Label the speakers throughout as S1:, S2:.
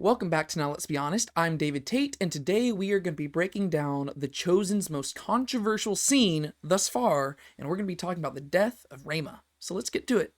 S1: Welcome back to Now Let's Be Honest. I'm David Tate, and today we are going to be breaking down The Chosen's most controversial scene thus far, and we're going to be talking about the death of Ramah. So let's get to it.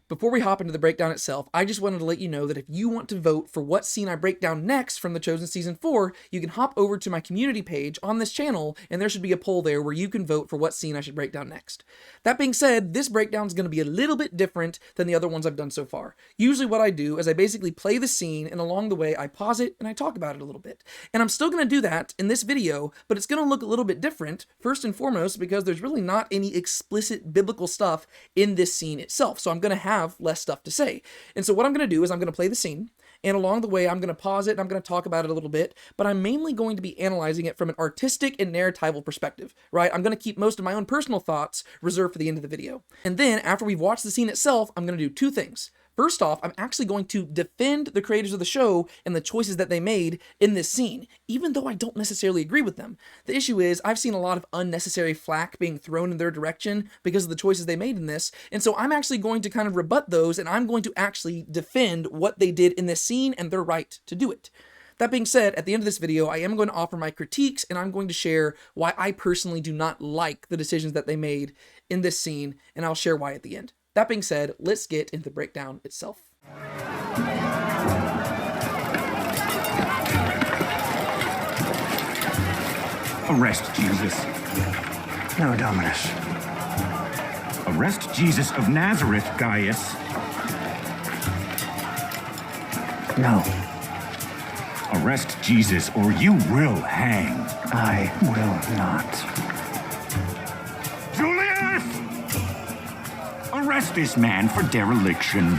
S1: Before we hop into the breakdown itself, I just wanted to let you know that if you want to vote for what scene I break down next from The Chosen Season 4, you can hop over to my community page on this channel, and there should be a poll there where you can vote for what scene I should break down next. That being said, this breakdown is going to be a little bit different than the other ones I've done so far. Usually what I do is I basically play the scene, and along the way I pause it and I talk about it a little bit. And I'm still going to do that in this video, but it's going to look a little bit different, first and foremost, because there's really not any explicit biblical stuff in this scene itself. So I'm going to have less stuff to say. And so what I'm going to do is I'm going to play the scene, and along the way I'm going to pause it and I'm going to talk about it a little bit, but I'm mainly going to be analyzing it from an artistic and narratival perspective, right? I'm going to keep most of my own personal thoughts reserved for the end of the video. And then after we've watched the scene itself, I'm going to do two things. First off, I'm actually going to defend the creators of the show and the choices that they made in this scene, even though I don't necessarily agree with them. The issue is I've seen a lot of unnecessary flack being thrown in their direction because of the choices they made in this, and so I'm actually going to kind of rebut those, and I'm going to actually defend what they did in this scene and their right to do it. That being said, at the end of this video, I am going to offer my critiques, and I'm going to share why I personally do not like the decisions that they made in this scene, and I'll share why at the end. That being said, let's get into the breakdown itself.
S2: Arrest Jesus.
S3: No, Dominus.
S2: Arrest Jesus of Nazareth, Gaius.
S3: No,
S2: Arrest Jesus, or you will hang.
S3: I will not.
S2: Julius! Arrest this man for dereliction.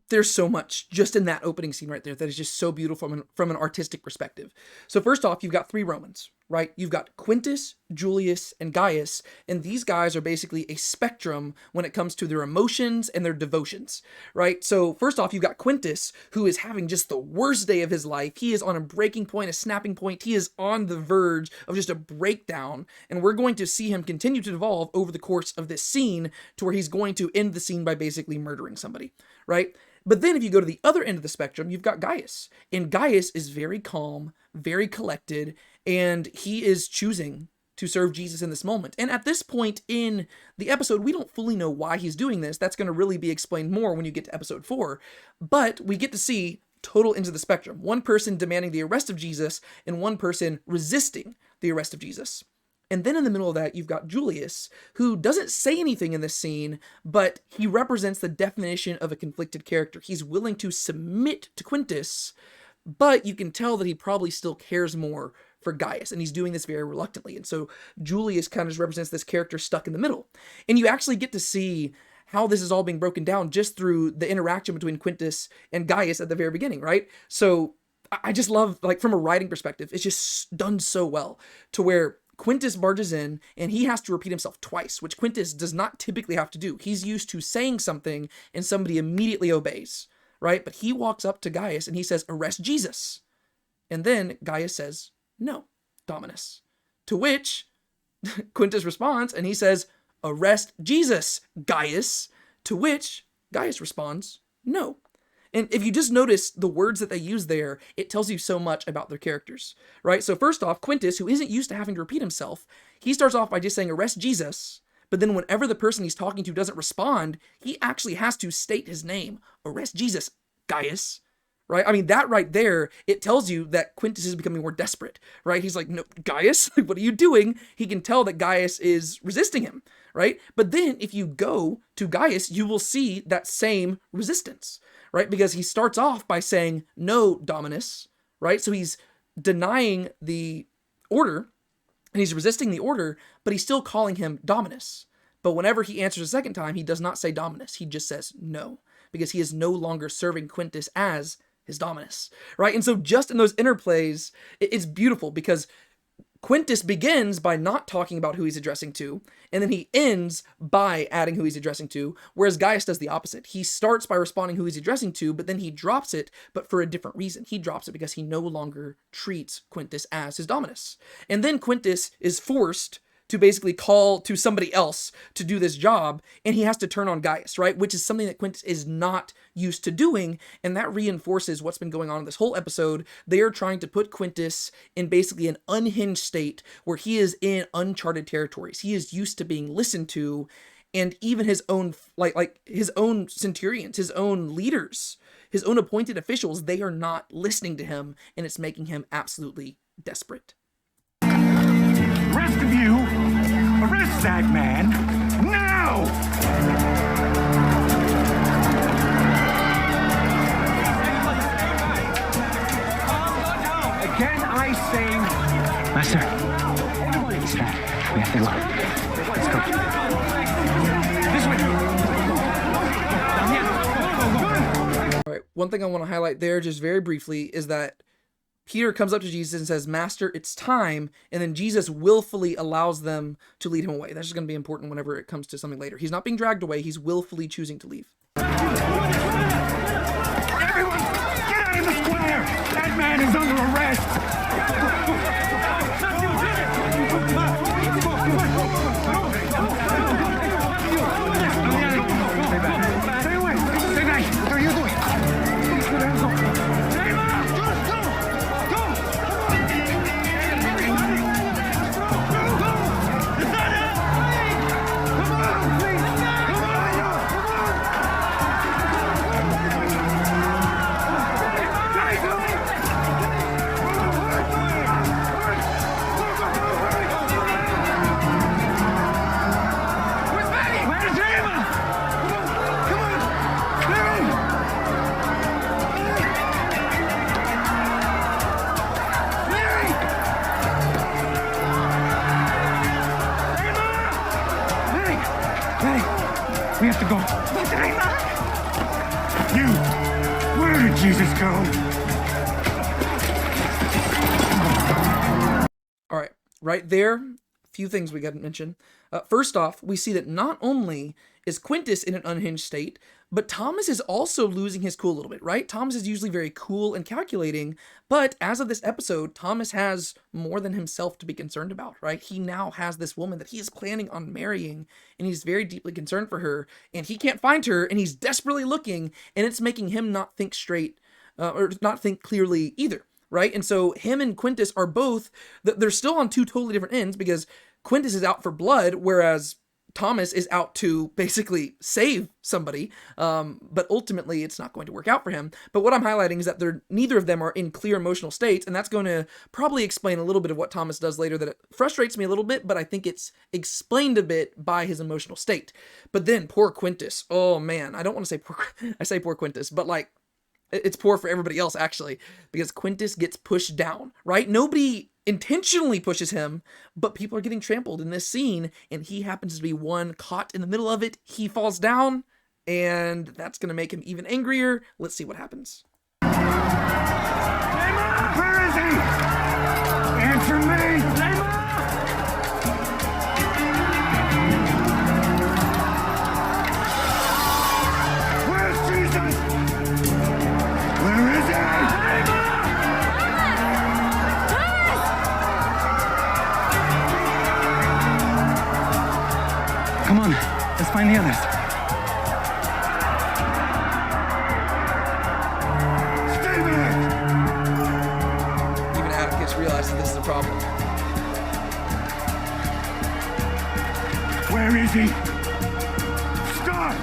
S1: There's so much just in that opening scene right there that is just so beautiful from an artistic perspective. So first off, you've got three Romans, right? You've got Quintas, Julius, and Gaius, and these guys are basically a spectrum when it comes to their emotions and their devotions, right? So first off, you've got Quintas, who is having just the worst day of his life. He is on a breaking point, a snapping point. He is on the verge of just a breakdown, and we're going to see him continue to devolve over the course of this scene to where he's going to end the scene by basically murdering somebody, right? But then if you go to the other end of the spectrum, you've got Gaius. And Gaius is very calm, very collected, and he is choosing to serve Jesus in this moment. And at this point in the episode, we don't fully know why he's doing this. That's going to really be explained more when you get to episode 4. But we get to see total ends of the spectrum. One person demanding the arrest of Jesus and one person resisting the arrest of Jesus. And then in the middle of that, you've got Julius, who doesn't say anything in this scene, but he represents the definition of a conflicted character. He's willing to submit to Quintas, but you can tell that he probably still cares more for Gaius, and he's doing this very reluctantly. And so Julius kind of just represents this character stuck in the middle. And you actually get to see how this is all being broken down just through the interaction between Quintas and Gaius at the very beginning, right? So I just love, like, from a writing perspective, it's just done so well to where Quintas barges in, and he has to repeat himself twice, which Quintas does not typically have to do. He's used to saying something, and somebody immediately obeys, right? But he walks up to Gaius, and he says, "Arrest Jesus." And then Gaius says, "No, Dominus." To which Quintas responds, and he says, "Arrest Jesus, Gaius." To which Gaius responds, "No." And if you just notice the words that they use there, it tells you so much about their characters, right? So first off, Quintas, who isn't used to having to repeat himself, he starts off by just saying, "Arrest Jesus." But then whenever the person he's talking to doesn't respond, he actually has to state his name. "Arrest Jesus, Gaius." Right? I mean, that right there, it tells you that Quintas is becoming more desperate, right? He's like, "No, Gaius, what are you doing?" He can tell that Gaius is resisting him, right? But then if you go to Gaius, you will see that same resistance, right? Because he starts off by saying, "No, Dominus," right? So he's denying the order, and he's resisting the order, but he's still calling him Dominus. But whenever he answers a second time, he does not say Dominus. He just says no, because he is no longer serving Quintas as his dominus, right? And so just in those interplays, it's beautiful because Quintus begins by not talking about who he's addressing to, and then he ends by adding who he's addressing to, whereas Gaius does the opposite. He starts by responding who he's addressing to, but then he drops it, but for a different reason. He drops it because he no longer treats Quintus as his dominus. And then Quintus is forced to basically call to somebody else to do this job, and he has to turn on Gaius, right? Which is something that Quintus is not used to doing, and that reinforces what's been going on in this whole episode. They are trying to put Quintus in basically an unhinged state where he is in uncharted territories. He is used to being listened to, and even his own, like his own centurions, his own leaders, his own appointed officials, they are not listening to him, and it's making him absolutely desperate.
S2: Rest of you, arrest that man now!
S3: Again, I say... Master. It's bad. We have to go. Let's go.
S1: This way. All right, one thing I want to highlight there just very briefly is that Peter comes up to Jesus and says, Master, it's time. And then Jesus willfully allows them to lead him away. That's just going to be important whenever it comes to something later. He's not being dragged away. He's willfully choosing to leave.
S2: Everyone, get out of the square! That man is under arrest!
S3: Stay away! Stay back! What are you doing?
S2: We have to go. You! Where did Jesus go?
S1: All right, right there, a few things we got to mention. First off, we see that not only is Quintus in an unhinged state, but Thomas is also losing his cool a little bit, right? Thomas is usually very cool and calculating, but as of this episode, Thomas has more than himself to be concerned about, right? He now has this woman that he is planning on marrying, and he's very deeply concerned for her, and he can't find her, and he's desperately looking, and it's making him not think straight, or not think clearly either, right? And so him and Quintus are both, they're still on two totally different ends, because Quintus is out for blood, whereas Thomas is out to basically save somebody, but ultimately it's not going to work out for him. But what I'm highlighting is that neither of them are in clear emotional states, and that's going to probably explain a little bit of what Thomas does later that it frustrates me a little bit, but I think it's explained a bit by his emotional state. But then poor Quintus, oh man, I don't want to say I say poor Quintus, but like, it's poor for everybody else actually, because Quintus gets pushed down, right? Nobody intentionally pushes him, but people are getting trampled in this scene, and he happens to be one caught in the middle of it. He falls down, and that's going to make him even angrier. Let's see what happens.
S2: Where is he? Answer me! Where's Jesus? Where is he?
S3: Come on, let's find the others.
S2: Stay back!
S1: Even Atticus realizes this is a problem.
S2: Where is he? Stop!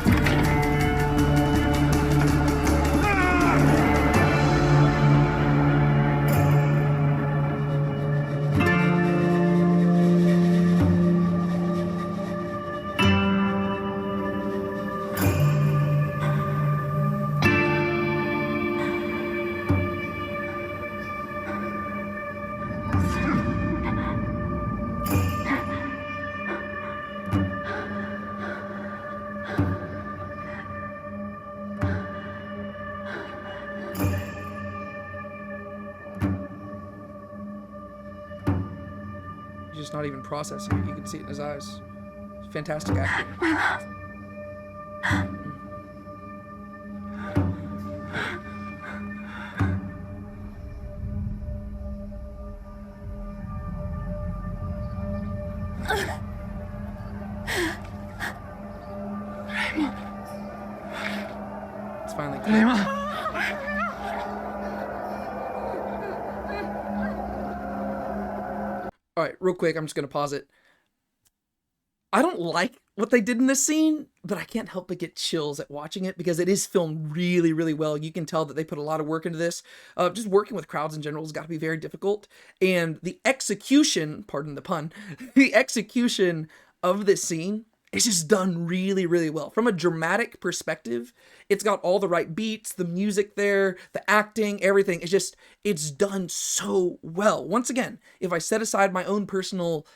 S1: He's just not even processing it. You can see it in his eyes. Fantastic acting. It's finally clear. All right, real quick, I'm just going to pause it. I don't like what they did in this scene, but I can't help but get chills at watching it because it is filmed really, really well. You can tell that they put a lot of work into this. Just working with crowds in general has got to be very difficult. And the execution, pardon the pun, the execution of this scene is just done really, really well. From a dramatic perspective, it's got all the right beats, the music there, the acting, everything. It's done so well. Once again, if I set aside my own personal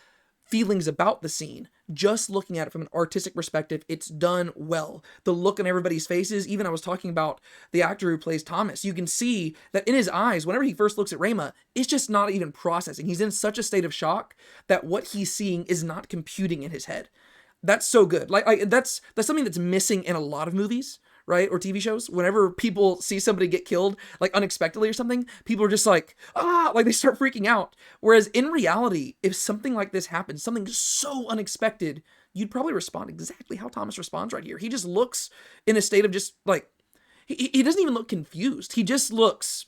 S1: feelings about the scene, just looking at it from an artistic perspective, it's done well. The look on everybody's faces, even I was talking about the actor who plays Thomas, you can see that in his eyes, whenever he first looks at Ramah, it's just not even processing. He's in such a state of shock that what he's seeing is not computing in his head. That's so good. That's something that's missing in a lot of movies, right? Or TV shows. Whenever people see somebody get killed, like unexpectedly or something, people are just like, like they start freaking out. Whereas in reality, if something like this happens, something so unexpected, you'd probably respond exactly how Thomas responds right here. He just looks in a state of just like, he doesn't even look confused. He just looks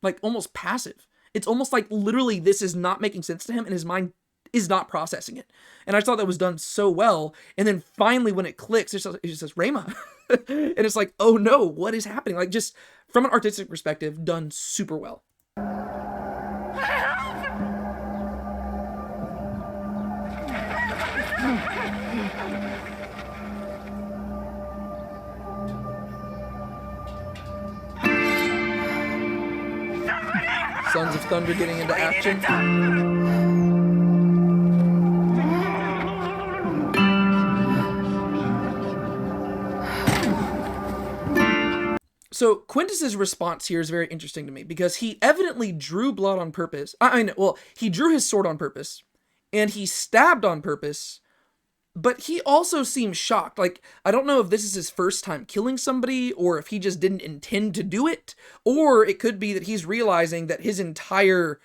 S1: like almost passive. It's almost like literally this is not making sense to him and his mind is not processing it. And I just thought that was done so well. And then finally when it clicks, it just says Ramah. And it's like, oh no, what is happening? Like just from an artistic perspective, done super well. Sons of Thunder getting into action. So Quintas's response here is very interesting to me because he evidently drew blood on purpose. He drew his sword on purpose and he stabbed on purpose, but he also seems shocked. Like, I don't know if this is his first time killing somebody or if he just didn't intend to do it, or it could be that he's realizing that his entire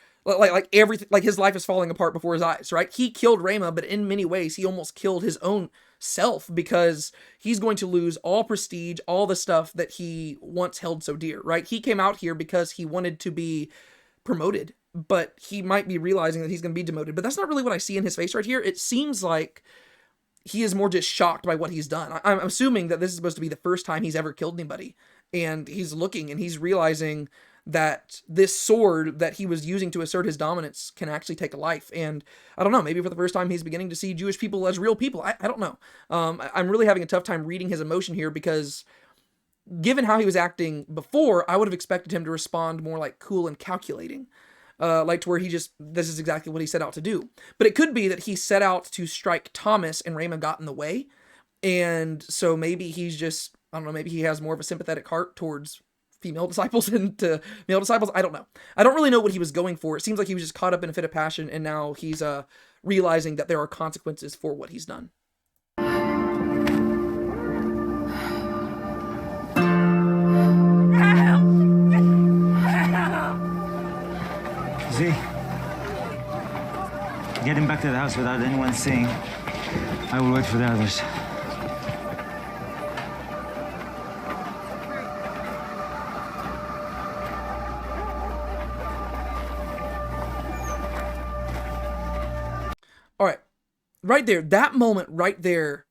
S1: everything, like his life is falling apart before his eyes, right? He killed Ramah, but in many ways he almost killed his own self because he's going to lose all prestige, all the stuff that he once held so dear, right? He came out here because he wanted to be promoted, but he might be realizing that he's going to be demoted. But that's not really what I see in his face right here. It seems like he is more just shocked by what he's done. I'm assuming that this is supposed to be the first time he's ever killed anybody, and he's looking and he's realizing that this sword that he was using to assert his dominance can actually take a life. And I don't know, maybe for the first time he's beginning to see Jewish people as real people. I don't know. I'm really having a tough time reading his emotion here because given how he was acting before, I would have expected him to respond more like cool and calculating. Like to where this is exactly what he set out to do. But it could be that he set out to strike Thomas and Ramah got in the way. And so maybe he's just, I don't know, maybe he has more of a sympathetic heart towards female disciples and to male disciples. I don't know. I don't really know what he was going for. It seems like he was just caught up in a fit of passion and now he's realizing that there are consequences for what he's done.
S3: Z, get him back to the house without anyone seeing. I will wait for the others.
S1: All right, right there, that moment right there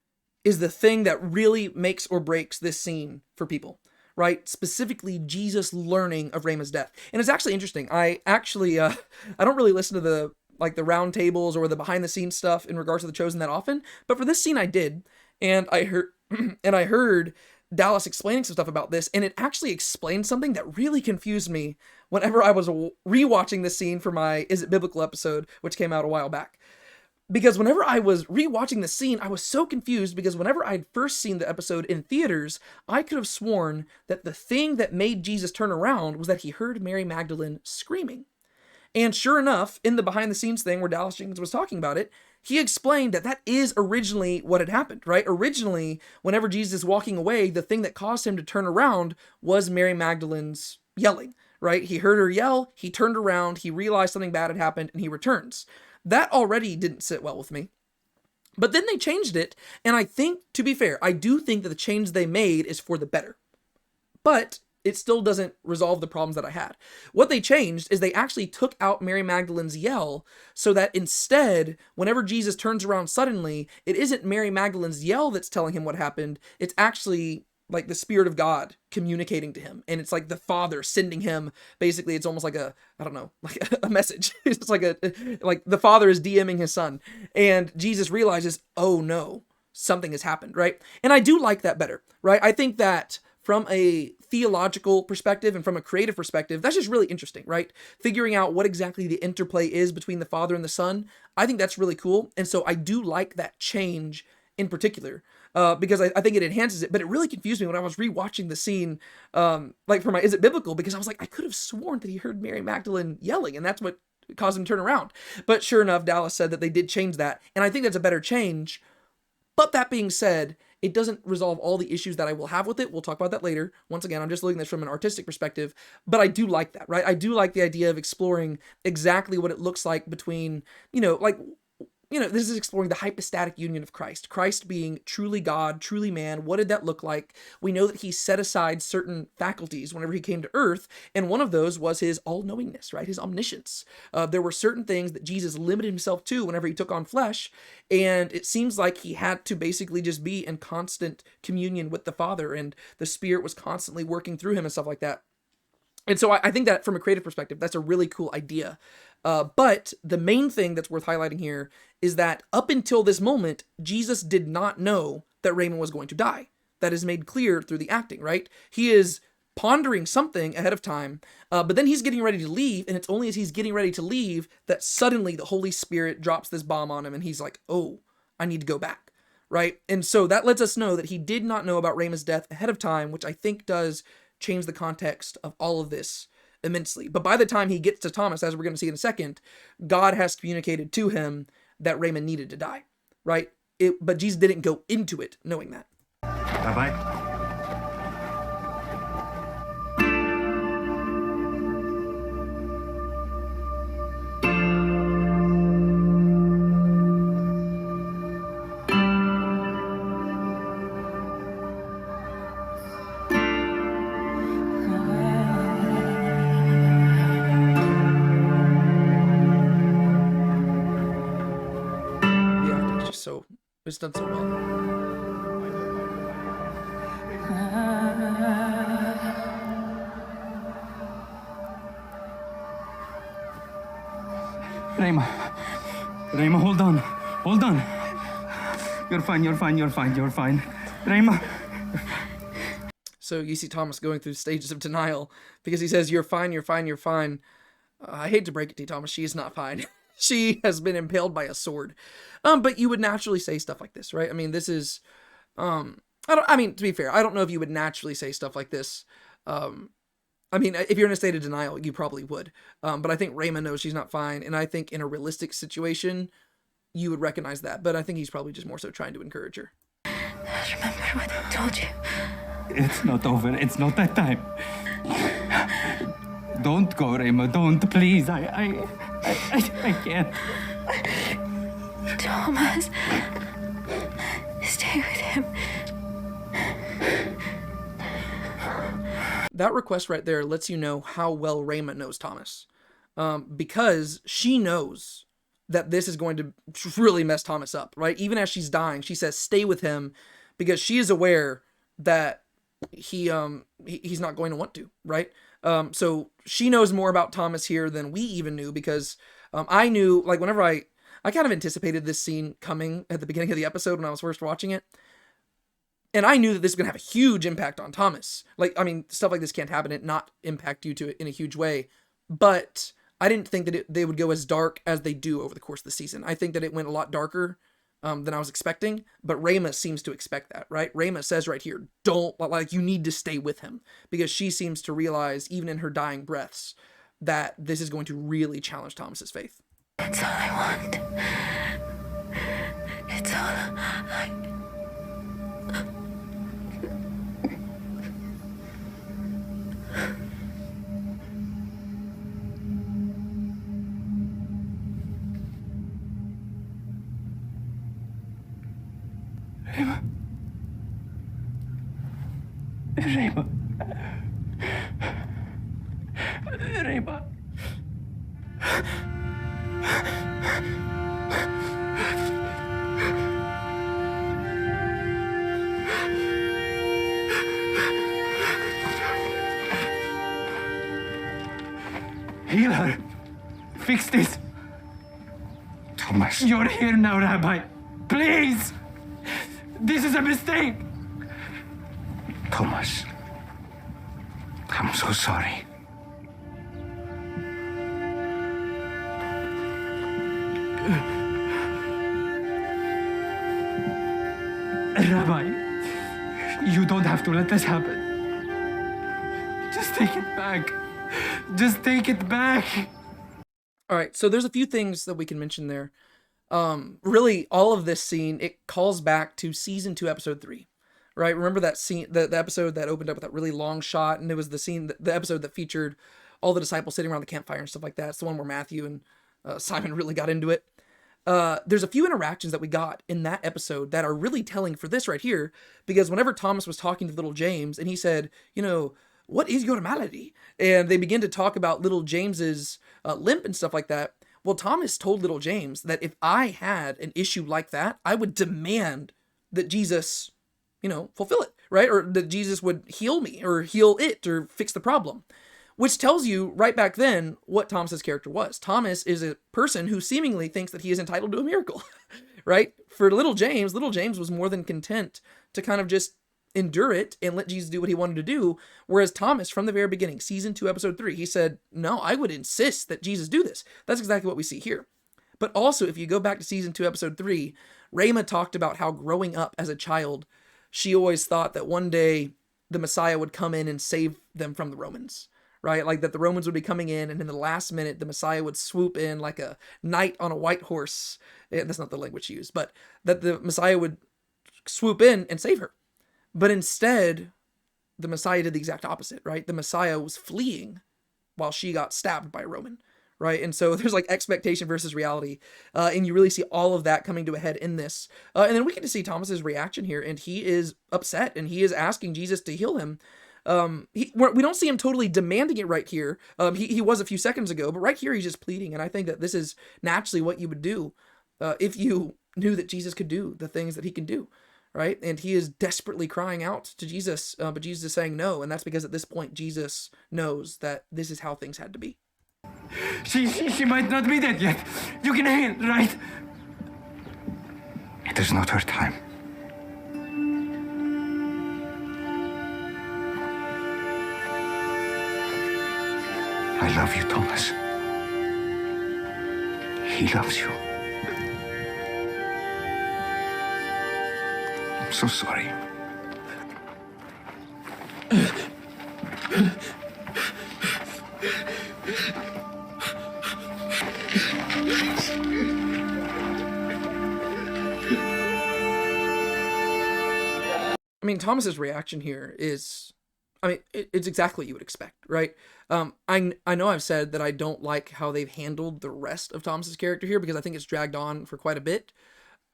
S1: is the thing that really makes or breaks this scene for people, right? Specifically, Jesus learning of Ramah's death. And it's actually interesting. I actually, I don't really listen to the round tables or the behind the scenes stuff in regards to The Chosen that often, but for this scene I did, and I heard Dallas explaining some stuff about this, and it actually explained something that really confused me whenever I was rewatching this scene for my Is It Biblical episode, which came out a while back. Because whenever I was rewatching the scene, I was so confused because whenever I'd first seen the episode in theaters, I could have sworn that the thing that made Jesus turn around was that he heard Mary Magdalene screaming. And sure enough, in the behind the scenes thing where Dallas Jenkins was talking about it, he explained that that is originally what had happened, right? Originally, whenever Jesus is walking away, the thing that caused him to turn around was Mary Magdalene's yelling, right? He heard her yell, he turned around, he realized something bad had happened, and he returns. That already didn't sit well with me. But then they changed it, and I think, to be fair, I do think that the change they made is for the better. But it still doesn't resolve the problems that I had. What they changed is they actually took out Mary Magdalene's yell so that instead, whenever Jesus turns around suddenly, it isn't Mary Magdalene's yell that's telling him what happened. It's actually like the Spirit of God communicating to him. And it's like the Father sending him, basically, it's almost like like a message. It's like the Father is DMing his son. And Jesus realizes, oh no, something has happened, right? And I do like that better, right? I think that from a theological perspective and from a creative perspective, that's just really interesting, right? Figuring out what exactly the interplay is between the Father and the Son, I think that's really cool. And so I do like that change in particular, because I think it enhances it. But it really confused me when I was rewatching the scene, like for my Is It Biblical? Because I was like, I could have sworn that he heard Mary Magdalene yelling, and that's what caused him to turn around. But sure enough, Dallas said that they did change that, and I think that's a better change. But that being said, it doesn't resolve all the issues that I will have with it. We'll talk about that later. Once again, I'm just looking at this from an artistic perspective, but I do like that, right? I do like the idea of exploring exactly what it looks like between, this is exploring the hypostatic union of Christ. Christ being truly God, truly man. What did that look like? We know that he set aside certain faculties whenever he came to earth, and one of those was his all-knowingness, right? His omniscience. There were certain things that Jesus limited himself to whenever he took on flesh, and it seems like he had to basically just be in constant communion with the Father, and the Spirit was constantly working through him and stuff like that. And so I think that from a creative perspective, that's a really cool idea. But the main thing that's worth highlighting here is that up until this moment, Jesus did not know that Raymond was going to die. That is made clear through the acting, right? He is pondering something ahead of time, but then he's getting ready to leave, and it's only as he's getting ready to leave that suddenly the Holy Spirit drops this bomb on him, and he's like, oh, I need to go back, right? And so that lets us know that he did not know about Raymond's death ahead of time, which I think does change the context of all of this immensely. But by the time he gets to Thomas, as we're going to see in a second, God has communicated to him that Raymond needed to die, right? But Jesus didn't go into it knowing that.
S2: Bye-bye.
S1: It's done so well.
S3: Rama, hold on. You're fine. Rama.
S1: So you see Thomas going through stages of denial because he says, you're fine. I hate to break it to you, Thomas, she is not fine. She has been impaled by a sword. But you would naturally say stuff like this, right? I mean, this is, to be fair, I don't know if you would naturally say stuff like this. If you're in a state of denial, you probably would. But I think Ramah knows she's not fine. And I think in a realistic situation, you would recognize that. But I think he's probably just more so trying to encourage her.
S4: Remember what I told you.
S3: It's not over. It's not that time. Don't go, Ramah. Don't, please. I can't.
S4: Thomas, stay with him.
S1: That request right there lets you know how well Ramah knows Thomas. Because she knows that this is going to really mess Thomas up, right? Even as she's dying, she says, stay with him, because she is aware that he's not going to want to, right? So she knows more about Thomas here than we even knew, because I knew, like, whenever I kind of anticipated this scene coming at the beginning of the episode when I was first watching it, and I knew that this was going to have a huge impact on Thomas. Stuff like this can't happen and not impact you to it in a huge way, but I didn't think that they would go as dark as they do over the course of the season. I think that it went a lot darker than I was expecting, but Ramah seems to expect that, right? Ramah says right here, you need to stay with him, because she seems to realize, even in her dying breaths, that this is going to really challenge Thomas's faith.
S4: It's all I want. It's all I...
S3: Rama. Rama. Rama. Heal her. Fix this.
S2: Thomas.
S3: You're here now, Rabbi. Please. This is a mistake.
S2: Thomas. I'm so sorry.
S3: Rabbi, you don't have to let this happen. Just take it back. Just take it back.
S1: All right, so there's a few things that we can mention there. Really, all of this scene, it calls back to season 2, episode 3, right? Remember that scene, the episode that opened up with that really long shot, and it was the scene, the episode that featured all the disciples sitting around the campfire and stuff like that. It's the one where Matthew and Simon really got into it. There's a few interactions that we got in that episode that are really telling for this right here, because whenever Thomas was talking to little James and he said, you know, what is your malady? And they begin to talk about little James's limp and stuff like that. Well, Thomas told little James that if I had an issue like that, I would demand that Jesus, you know, fulfill it, right? Or that Jesus would heal me or heal it or fix the problem. Which tells you right back then what Thomas's character was. Thomas is a person who seemingly thinks that he is entitled to a miracle, right? For little James was more than content to kind of just endure it and let Jesus do what he wanted to do. Whereas Thomas, from the very beginning, season 2, episode 3, he said, no, I would insist that Jesus do this. That's exactly what we see here. But also, if you go back to season 2, episode 3, Ramah talked about how growing up as a child, she always thought that one day the Messiah would come in and save them from the Romans. Right? Like that the Romans would be coming in and in the last minute, the Messiah would swoop in like a knight on a white horse. That's not the language used, but that the Messiah would swoop in and save her. But instead, the Messiah did the exact opposite, right? The Messiah was fleeing while she got stabbed by a Roman, right? And so there's like expectation versus reality. And you really see all of that coming to a head in this. And then we get to see Thomas's reaction here, and he is upset and he is asking Jesus to heal him. We don't see him totally demanding it right here. He was a few seconds ago, but right here he's just pleading. And I think that this is naturally what you would do if you knew that Jesus could do the things that he can do, right? And he is desperately crying out to Jesus, but Jesus is saying no. And that's because at this point, Jesus knows that this is how things had to be.
S3: She might not be dead yet. You can heal, right?
S2: It is not her time. I love you, Thomas. He loves you. I'm so sorry.
S1: I mean, Thomas's reaction here is, I mean, it's exactly what you would expect, right? I know I've said that I don't like how they've handled the rest of Thomas's character here because I think it's dragged on for quite a bit.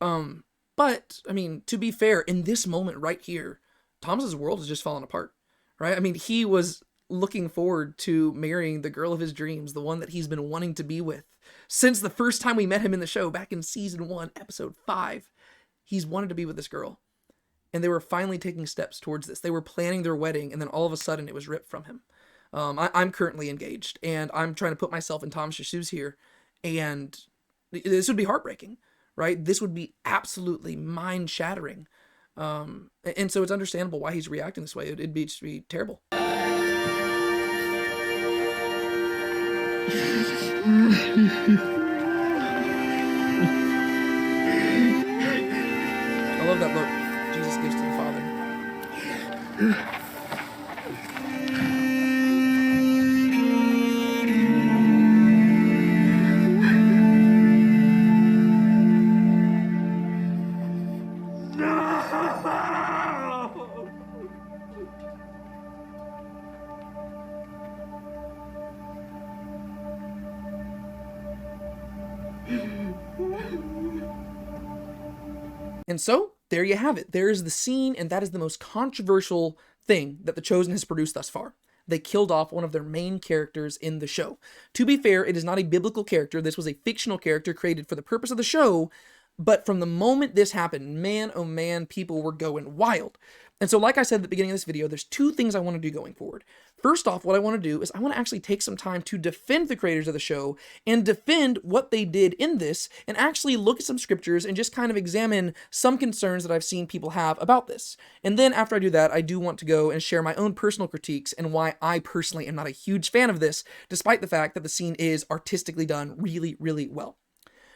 S1: But, I mean, to be fair, in this moment right here, Thomas's world has just fallen apart, right? I mean, he was looking forward to marrying the girl of his dreams, the one that he's been wanting to be with since the first time we met him in the show back in season 1, episode 5. He's wanted to be with this girl. And they were finally taking steps towards this. They were planning their wedding, and then all of a sudden it was ripped from him. I'm currently engaged, and I'm trying to put myself in Thomas's shoes here, and this would be heartbreaking, right? This would be absolutely mind-shattering. And so it's understandable why he's reacting this way. It'd just be terrible. I love that look Jesus gives to the Father. And so there you have it. There is the scene, and that is the most controversial thing that The Chosen has produced thus far. They killed off one of their main characters in the show. To be fair, it is not a biblical character. This was a fictional character created for the purpose of the show. But from the moment this happened, man, oh man, people were going wild. And so like I said at the beginning of this video, there's two things I want to do going forward. First off, what I want to do is I want to actually take some time to defend the creators of the show and defend what they did in this, and actually look at some scriptures and just kind of examine some concerns that I've seen people have about this. And then after I do that, I do want to go and share my own personal critiques and why I personally am not a huge fan of this, despite the fact that the scene is artistically done really, really well.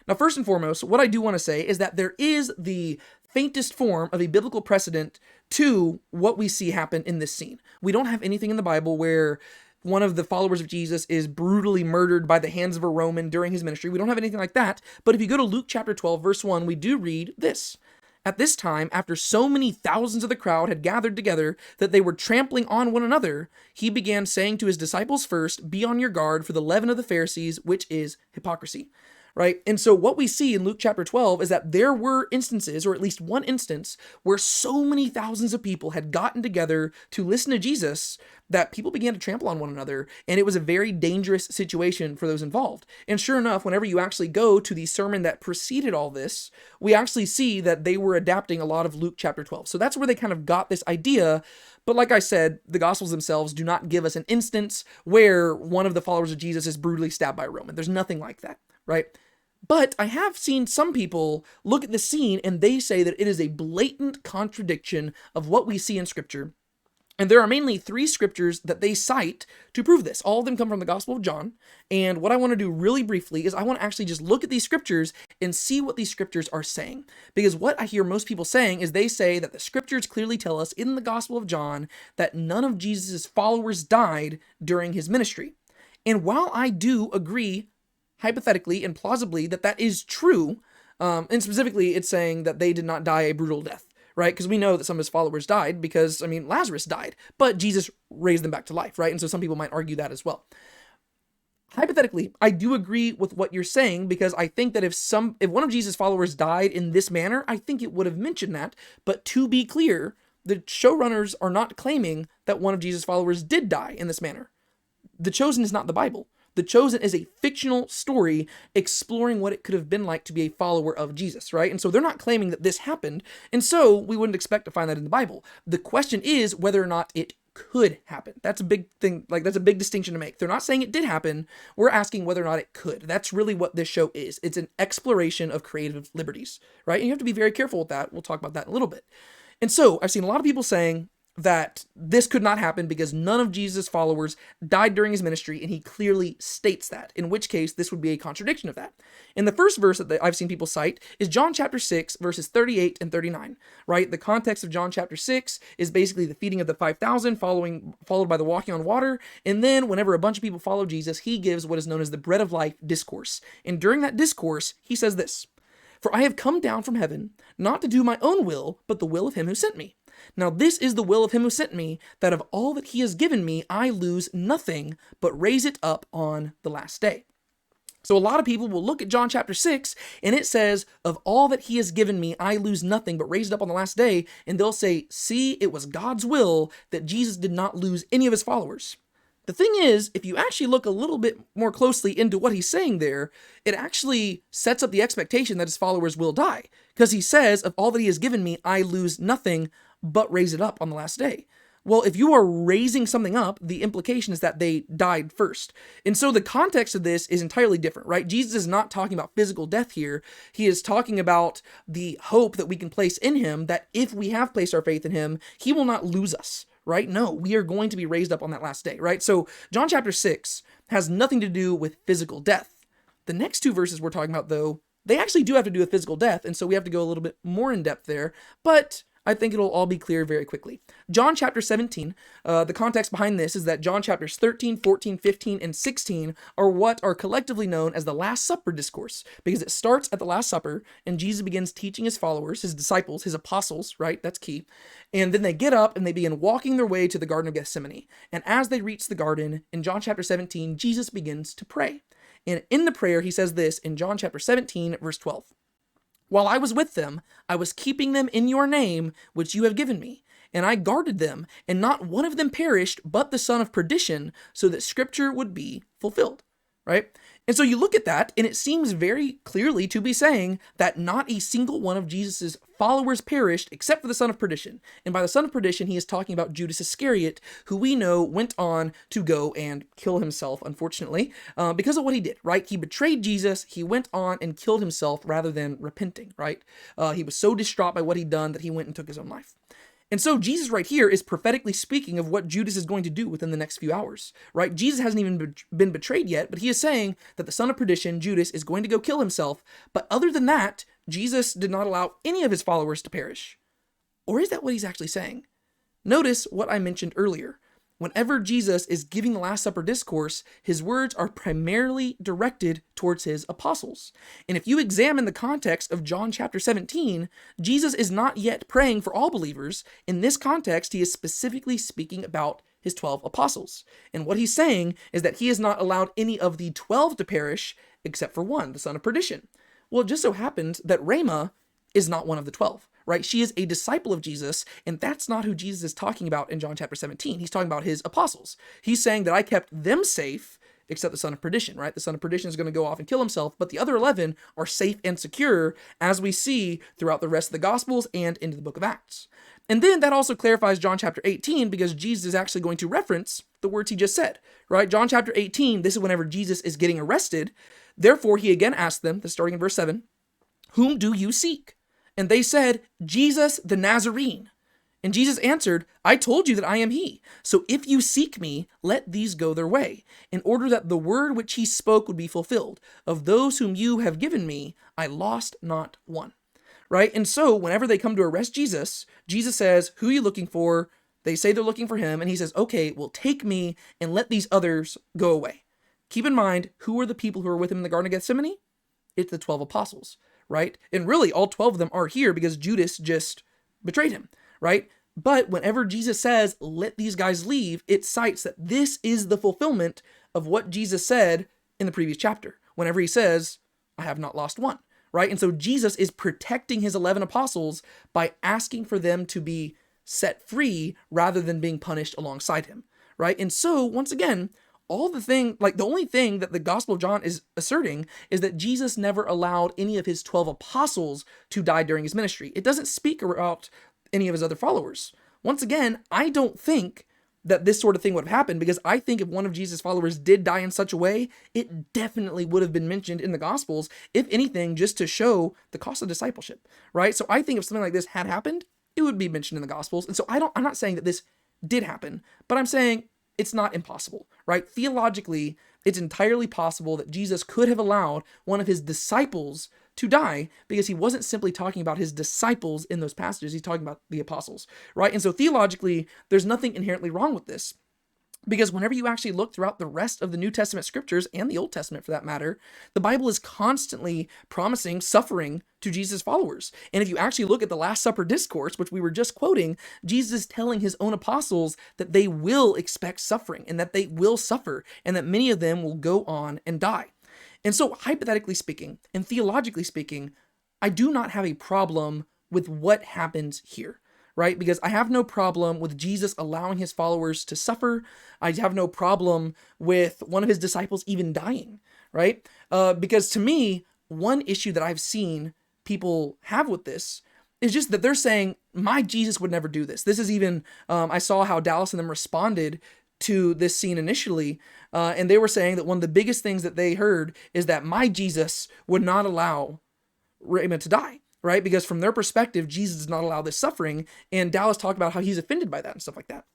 S1: Now, first and foremost, what I do want to say is that there is the faintest form of a biblical precedent to what we see happen in this scene. We don't have anything in the Bible where one of the followers of Jesus is brutally murdered by the hands of a Roman during his ministry. We don't have anything like that. But if you go to Luke chapter 12, verse 1, we do read this. At this time, after so many thousands of the crowd had gathered together that they were trampling on one another, he began saying to his disciples first, "Be on your guard for the leaven of the Pharisees, which is hypocrisy." Right? And so what we see in Luke chapter 12 is that there were instances, or at least one instance, where so many thousands of people had gotten together to listen to Jesus that people began to trample on one another, and it was a very dangerous situation for those involved. And sure enough, whenever you actually go to the sermon that preceded all this, we actually see that they were adapting a lot of Luke chapter 12. So that's where they kind of got this idea. But like I said, the Gospels themselves do not give us an instance where one of the followers of Jesus is brutally stabbed by a Roman. There's nothing like that, right? But I have seen some people look at the scene and they say that it is a blatant contradiction of what we see in Scripture. And there are mainly three scriptures that they cite to prove this. All of them come from the Gospel of John. And what I want to do really briefly is I want to actually just look at these scriptures and see what these scriptures are saying. Because what I hear most people saying is they say that the scriptures clearly tell us in the Gospel of John that none of Jesus' followers died during his ministry. And while I do agree hypothetically and plausibly that is true, and specifically it's saying that they did not die a brutal death, right? Because we know that some of his followers died because, Lazarus died, but Jesus raised them back to life, right? And so some people might argue that as well. Hypothetically, I do agree with what you're saying, because I think that if one of Jesus' followers died in this manner, I think it would have mentioned that. But to be clear, the showrunners are not claiming that one of Jesus' followers did die in this manner. The Chosen is not the Bible. The Chosen is a fictional story exploring what it could have been like to be a follower of Jesus, right? And so they're not claiming that this happened, and so we wouldn't expect to find that in the Bible. The question is whether or not it could happen. That's a big thing, that's a big distinction to make. They're not saying it did happen, we're asking whether or not it could. That's really what this show is. It's an exploration of creative liberties, right? And you have to be very careful with that. We'll talk about that in a little bit. And so I've seen a lot of people saying that this could not happen because none of Jesus' followers died during his ministry, and he clearly states that, in which case this would be a contradiction of that. And the first verse that I've seen people cite is John chapter 6, verses 38 and 39, right? The context of John chapter 6 is basically the feeding of the 5,000, followed by the walking on water, and then whenever a bunch of people follow Jesus, he gives what is known as the bread of life discourse. And during that discourse, he says this, "For I have come down from heaven, not to do my own will, but the will of him who sent me. Now this is the will of him who sent me, that of all that he has given me, I lose nothing, but raise it up on the last day." So a lot of people will look at John chapter 6, and it says, "Of all that he has given me, I lose nothing, but raise it up on the last day." And they'll say, see, it was God's will that Jesus did not lose any of his followers. The thing is, if you actually look a little bit more closely into what he's saying there, it actually sets up the expectation that his followers will die. Because he says, "Of all that he has given me, I lose nothing, but raise it up on the last day." Well, if you are raising something up, the implication is that they died first. And so the context of this is entirely different, right? Jesus is not talking about physical death here. He is talking about the hope that we can place in him, that if we have placed our faith in him, he will not lose us, right? No, we are going to be raised up on that last day, right? So John chapter 6 has nothing to do with physical death. The next two verses we're talking about, though, they actually do have to do with physical death, and so we have to go a little bit more in depth there, but I think it'll all be clear very quickly. John chapter 17, the context behind this is that John chapters 13, 14, 15, and 16 are what are collectively known as the Last Supper discourse, because it starts at the Last Supper, and Jesus begins teaching his followers, his disciples, his apostles, right? That's key. And then they get up and they begin walking their way to the Garden of Gethsemane. And as they reach the garden, in John chapter 17, Jesus begins to pray. And in the prayer, he says this in John chapter 17, verse 12. While I was with them, I was keeping them in your name, which you have given me. And I guarded them, and not one of them perished, but the son of perdition, so that scripture would be fulfilled. Right? And so you look at that, and it seems very clearly to be saying that not a single one of Jesus's followers perished except for the son of perdition. And by the son of perdition, he is talking about Judas Iscariot, who we know went on to go and kill himself, unfortunately, because of what he did, right? He betrayed Jesus, he went on and killed himself rather than repenting, right? He was so distraught by what he'd done that he went and took his own life. And so Jesus right here is prophetically speaking of what Judas is going to do within the next few hours, right? Jesus hasn't even been betrayed yet, but he is saying that the son of perdition, Judas, is going to go kill himself. But other than that, Jesus did not allow any of his followers to perish. Or is that what he's actually saying? Notice what I mentioned earlier. Whenever Jesus is giving the Last Supper discourse, his words are primarily directed towards his apostles. And if you examine the context of John chapter 17, Jesus is not yet praying for all believers. In this context, he is specifically speaking about his 12 apostles. And what he's saying is that he has not allowed any of the 12 to perish except for one, the son of perdition. Well, it just so happens that Ramah is not one of the 12. Right? She is a disciple of Jesus, and that's not who Jesus is talking about in John chapter 17. He's talking about his apostles. He's saying that I kept them safe, except the son of perdition, right? The son of perdition is going to go off and kill himself, but the other 11 are safe and secure, as we see throughout the rest of the Gospels and into the book of Acts. And then that also clarifies John chapter 18, because Jesus is actually going to reference the words he just said, right? John chapter 18, this is whenever Jesus is getting arrested. Therefore, he again asked them, starting in verse 7, "Whom do you seek?" And they said, "Jesus the Nazarene." And Jesus answered, "I told you that I am he. So if you seek me, let these go their way, in order that the word which he spoke would be fulfilled. Of those whom you have given me, I lost not one." Right? And so whenever they come to arrest Jesus, Jesus says, "Who are you looking for?" They say they're looking for him. And he says, "Okay, well, take me and let these others go away." Keep in mind, who are the people who are with him in the Garden of Gethsemane? It's the 12 apostles. Right? And really, all 12 of them are here because Judas just betrayed him, right? But whenever Jesus says, "Let these guys leave," it cites that this is the fulfillment of what Jesus said in the previous chapter. Whenever he says, "I have not lost one," right? And so Jesus is protecting his 11 apostles by asking for them to be set free rather than being punished alongside him, right? And so, once again, the only thing that the Gospel of John is asserting is that Jesus never allowed any of his 12 apostles to die during his ministry. It doesn't speak about any of his other followers. Once again, I don't think that this sort of thing would have happened, because I think if one of Jesus' followers did die in such a way, it definitely would have been mentioned in the Gospels, if anything, just to show the cost of discipleship, right? So I think if something like this had happened, it would be mentioned in the Gospels. And so I'm not saying that this did happen, but I'm saying it's not impossible, right? Theologically, it's entirely possible that Jesus could have allowed one of his disciples to die, because he wasn't simply talking about his disciples in those passages. He's talking about the apostles, right? And so theologically, there's nothing inherently wrong with this. Because whenever you actually look throughout the rest of the New Testament scriptures, and the Old Testament for that matter, the Bible is constantly promising suffering to Jesus' followers. And if you actually look at the Last Supper discourse, which we were just quoting, Jesus is telling his own apostles that they will expect suffering, and that they will suffer, and that many of them will go on and die. And so, hypothetically speaking, and theologically speaking, I do not have a problem with what happens here. Right? Because I have no problem with Jesus allowing his followers to suffer. I have no problem with one of his disciples even dying, right? Because to me, one issue that I've seen people have with this is just that they're saying, my Jesus would never do this. This is even, I saw how Dallas and them responded to this scene initially, and they were saying that one of the biggest things that they heard is that my Jesus would not allow Ramah to die. Right? Because from their perspective, Jesus does not allow this suffering. And Dallas talked about how he's offended by that and stuff like that.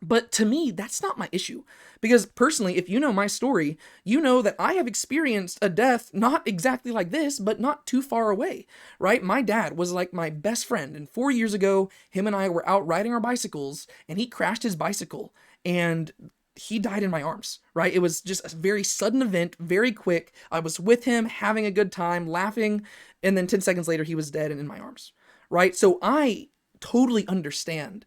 S1: But to me, that's not my issue. Because personally, if you know my story, you know that I have experienced a death not exactly like this, but not too far away. Right? My dad was like my best friend. And 4 years ago, him and I were out riding our bicycles, and he crashed his bicycle. And he died in my arms, right? It was just a very sudden event, very quick. I was with him, having a good time, laughing, and then 10 seconds later, he was dead and in my arms, right? So I totally understand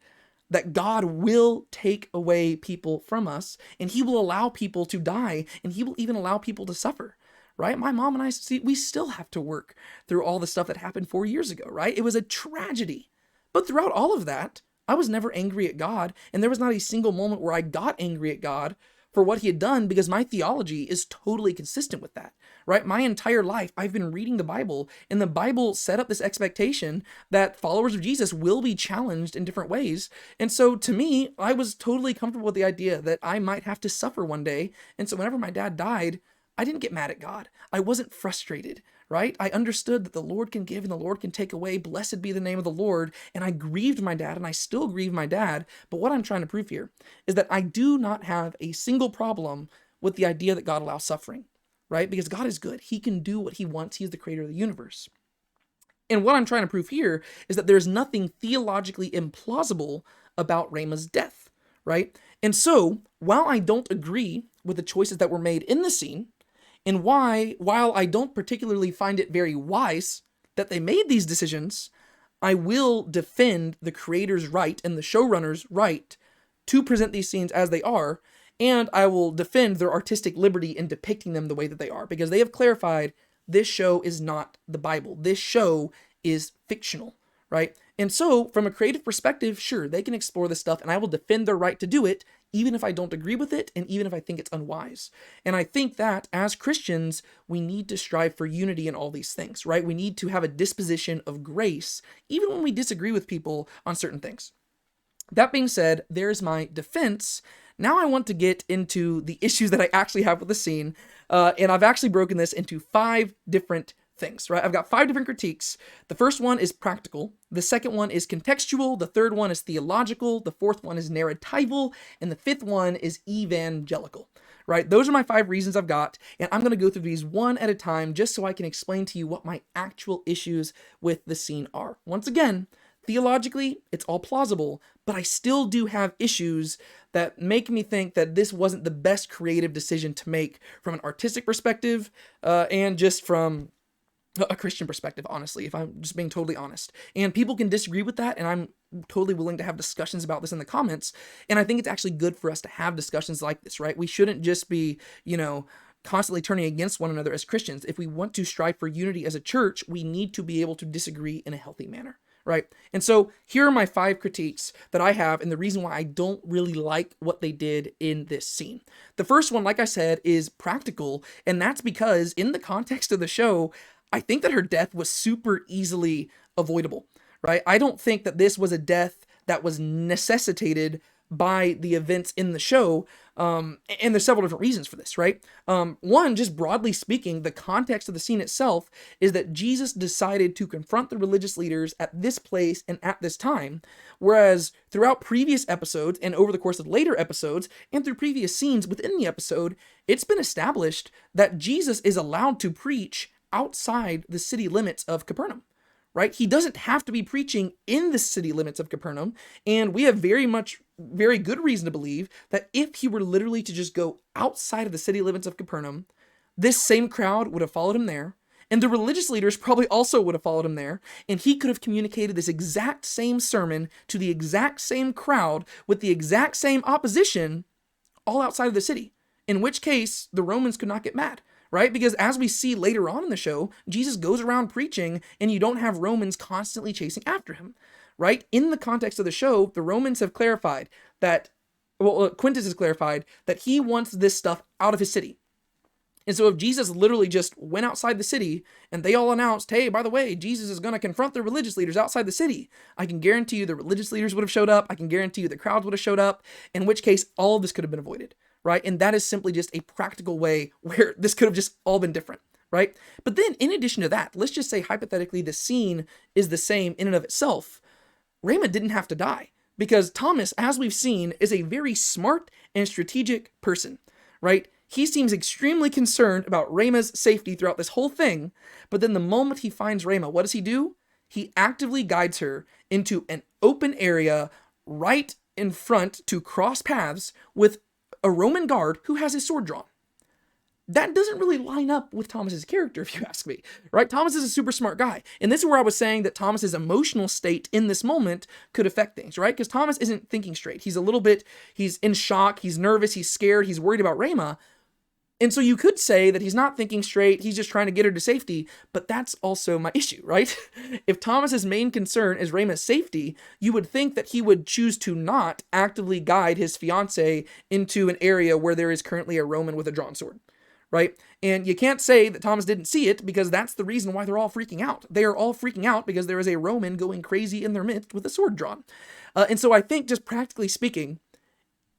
S1: that God will take away people from us, and he will allow people to die, and he will even allow people to suffer, right? My mom and I, see, we still have to work through all the stuff that happened 4 years ago, right? It was a tragedy. But throughout all of that, I was never angry at God, and there was not a single moment where I got angry at God for what he had done, because my theology is totally consistent with that, right? My entire life, I've been reading the Bible, and the Bible set up this expectation that followers of Jesus will be challenged in different ways. And so to me, I was totally comfortable with the idea that I might have to suffer one day. And so whenever my dad died, I didn't get mad at God. I wasn't frustrated, right? I understood that the Lord can give and the Lord can take away. Blessed be the name of the Lord. And I grieved my dad, and I still grieve my dad. But what I'm trying to prove here is that I do not have a single problem with the idea that God allows suffering, right? Because God is good. He can do what he wants. He is the creator of the universe. And what I'm trying to prove here is that there's nothing theologically implausible about Ramah's death, right? And so, while I don't agree with the choices that were made in the scene, and while I don't particularly find it very wise that they made these decisions, I will defend the creator's right and the showrunner's right to present these scenes as they are, and I will defend their artistic liberty in depicting them the way that they are, because they have clarified this show is not the Bible. This show is fictional, right? And so, from a creative perspective, sure, they can explore this stuff, and I will defend their right to do it, even if I don't agree with it, and even if I think it's unwise. And I think that, as Christians, we need to strive for unity in all these things, right? We need to have a disposition of grace, even when we disagree with people on certain things. That being said, there's my defense. Now I want to get into the issues that I actually have with the scene, and I've actually broken this into 5 different things, right? I've got 5 different critiques. The first one is practical. The second one is contextual. The third one is theological. The fourth one is narratival. And the fifth one is evangelical, right? Those are my 5 reasons I've got. And I'm going to go through these one at a time just so I can explain to you what my actual issues with the scene are. Once again, theologically, it's all plausible, but I still do have issues that make me think that this wasn't the best creative decision to make from an artistic perspective, and just from a Christian perspective, honestly, if I'm just being totally honest. And people can disagree with that, and I'm totally willing to have discussions about this in the comments. And I think it's actually good for us to have discussions like this, right? We shouldn't just be, constantly turning against one another as Christians. If we want to strive for unity as a church, we need to be able to disagree in a healthy manner, right? And so here are my 5 critiques that I have, and the reason why I don't really like what they did in this scene. The first one, like I said, is practical, and that's because in the context of the show, I think that her death was super easily avoidable, right? I don't think that this was a death that was necessitated by the events in the show, and there's several different reasons for this, right? One, just broadly speaking, the context of the scene itself is that Jesus decided to confront the religious leaders at this place and at this time, whereas throughout previous episodes and over the course of later episodes and through previous scenes within the episode, it's been established that Jesus is allowed to preach outside the city limits of Capernaum, right? He doesn't have to be preaching in the city limits of Capernaum, and we have very good reason to believe that if he were literally to just go outside of the city limits of Capernaum, this same crowd would have followed him there, and the religious leaders probably also would have followed him there, and he could have communicated this exact same sermon to the exact same crowd with the exact same opposition all outside of the city, in which case the Romans could not get mad. Right? Because as we see later on in the show, Jesus goes around preaching, and you don't have Romans constantly chasing after him, right? In the context of the show, the Romans have clarified that, Quintas has clarified that he wants this stuff out of his city. And so if Jesus literally just went outside the city and they all announced, hey, by the way, Jesus is going to confront the religious leaders outside the city, I can guarantee you the religious leaders would have showed up. I can guarantee you the crowds would have showed up, in which case all of this could have been avoided. Right? And that is simply just a practical way where this could have just all been different, right? But then in addition to that, let's just say hypothetically the scene is the same in and of itself. Ramah didn't have to die, because Thomas, as we've seen, is a very smart and strategic person, right? He seems extremely concerned about Ramah's safety throughout this whole thing, but then the moment he finds Ramah, what does he do? He actively guides her into an open area right in front to cross paths with a Roman guard who has his sword drawn. That doesn't really line up with Thomas's character, if you ask me, right? Thomas is a super smart guy. And this is where I was saying that Thomas's emotional state in this moment could affect things, right? Because Thomas isn't thinking straight. He's in shock, he's nervous, he's scared, he's worried about Ramah. And so you could say that he's not thinking straight, he's just trying to get her to safety, but that's also my issue, right? If Thomas's main concern is Ramah's safety, you would think that he would choose to not actively guide his fiancée into an area where there is currently a Roman with a drawn sword, right? And you can't say that Thomas didn't see it, because that's the reason why they're all freaking out. They are all freaking out because there is a Roman going crazy in their midst with a sword drawn. And so I think, just practically speaking,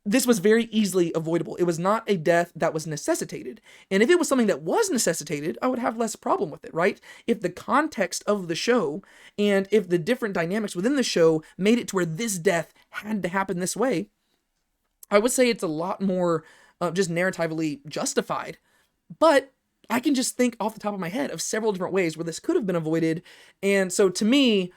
S1: this was very easily avoidable. It was not a death that was necessitated. And if it was something that was necessitated, I would have less problem with it, right? If the context of the show and if the different dynamics within the show made it to where this death had to happen this way, I would say it's a lot more just narratively justified. But I can just think off the top of my head of several different ways where this could have been avoided. And so to me,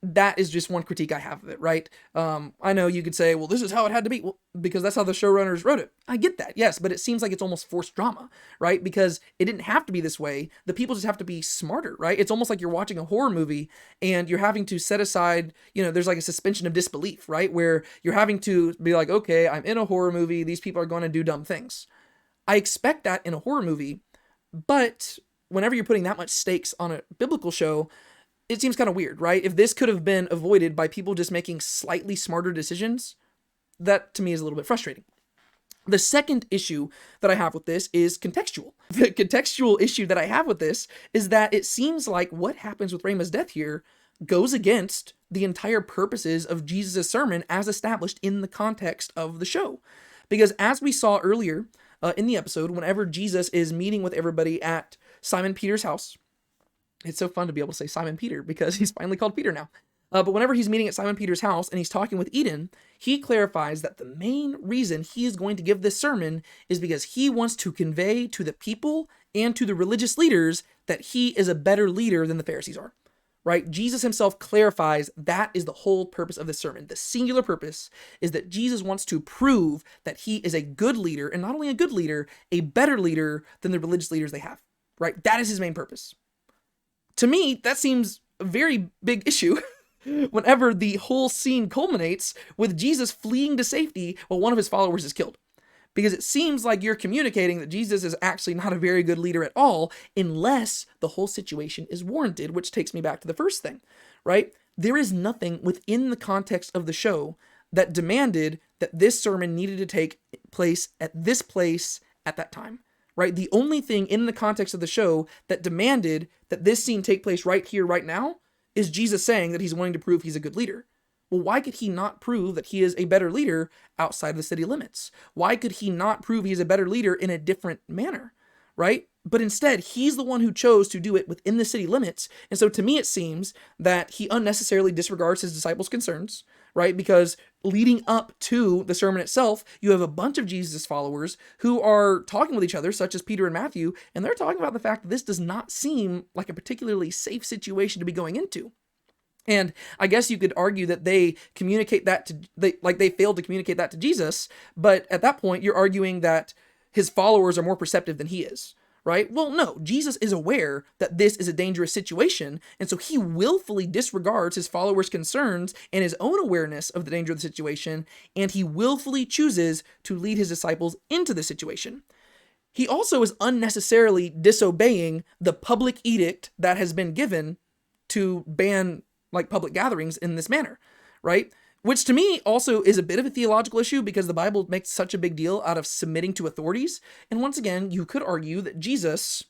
S1: that is just one critique I have of it, right? I know you could say, well, this is how it had to be. Well, because that's how the showrunners wrote it. I get that, yes, but it seems like it's almost forced drama, right? Because it didn't have to be this way. The people just have to be smarter, right? It's almost like you're watching a horror movie and you're having to set aside, there's like a suspension of disbelief, right? Where you're having to be like, okay, I'm in a horror movie. These people are going to do dumb things. I expect that in a horror movie, but whenever you're putting that much stakes on a biblical show, it seems kind of weird, right? If this could have been avoided by people just making slightly smarter decisions, that to me is a little bit frustrating. The second issue that I have with this is contextual. The contextual issue that I have with this is that it seems like what happens with Ramah's death here goes against the entire purposes of Jesus' sermon as established in the context of the show. Because as we saw earlier in the episode, whenever Jesus is meeting with everybody at Simon Peter's house, it's so fun to be able to say Simon Peter because he's finally called Peter now. But whenever he's meeting at Simon Peter's house and he's talking with Eden, he clarifies that the main reason he is going to give this sermon is because he wants to convey to the people and to the religious leaders that he is a better leader than the Pharisees are, right? Jesus himself clarifies that is the whole purpose of this sermon. The singular purpose is that Jesus wants to prove that he is a good leader, and not only a good leader, a better leader than the religious leaders they have, right? That is his main purpose. To me, that seems a very big issue whenever the whole scene culminates with Jesus fleeing to safety while one of his followers is killed. Because it seems like you're communicating that Jesus is actually not a very good leader at all, unless the whole situation is warranted, which takes me back to the first thing, right? There is nothing within the context of the show that demanded that this sermon needed to take place at that time. Right? The only thing in the context of the show that demanded that this scene take place right here, right now, is Jesus saying that he's wanting to prove he's a good leader. Well, why could he not prove that he is a better leader outside of the city limits? Why could he not prove he's a better leader in a different manner? Right? But instead, he's the one who chose to do it within the city limits. And so to me, it seems that he unnecessarily disregards his disciples' concerns, right? Because leading up to the sermon itself, you have a bunch of Jesus' followers who are talking with each other, such as Peter and Matthew, and they're talking about the fact that this does not seem like a particularly safe situation to be going into. And I guess you could argue that they communicate that they failed to communicate that to Jesus, but at that point, you're arguing that his followers are more perceptive than he is. Right? Well, no, Jesus is aware that this is a dangerous situation, and so he willfully disregards his followers' concerns and his own awareness of the danger of the situation, and he willfully chooses to lead his disciples into the situation. He also is unnecessarily disobeying the public edict that has been given to ban public gatherings in this manner, right? Which to me also is a bit of a theological issue because the Bible makes such a big deal out of submitting to authorities. And once again, you could argue that Jesus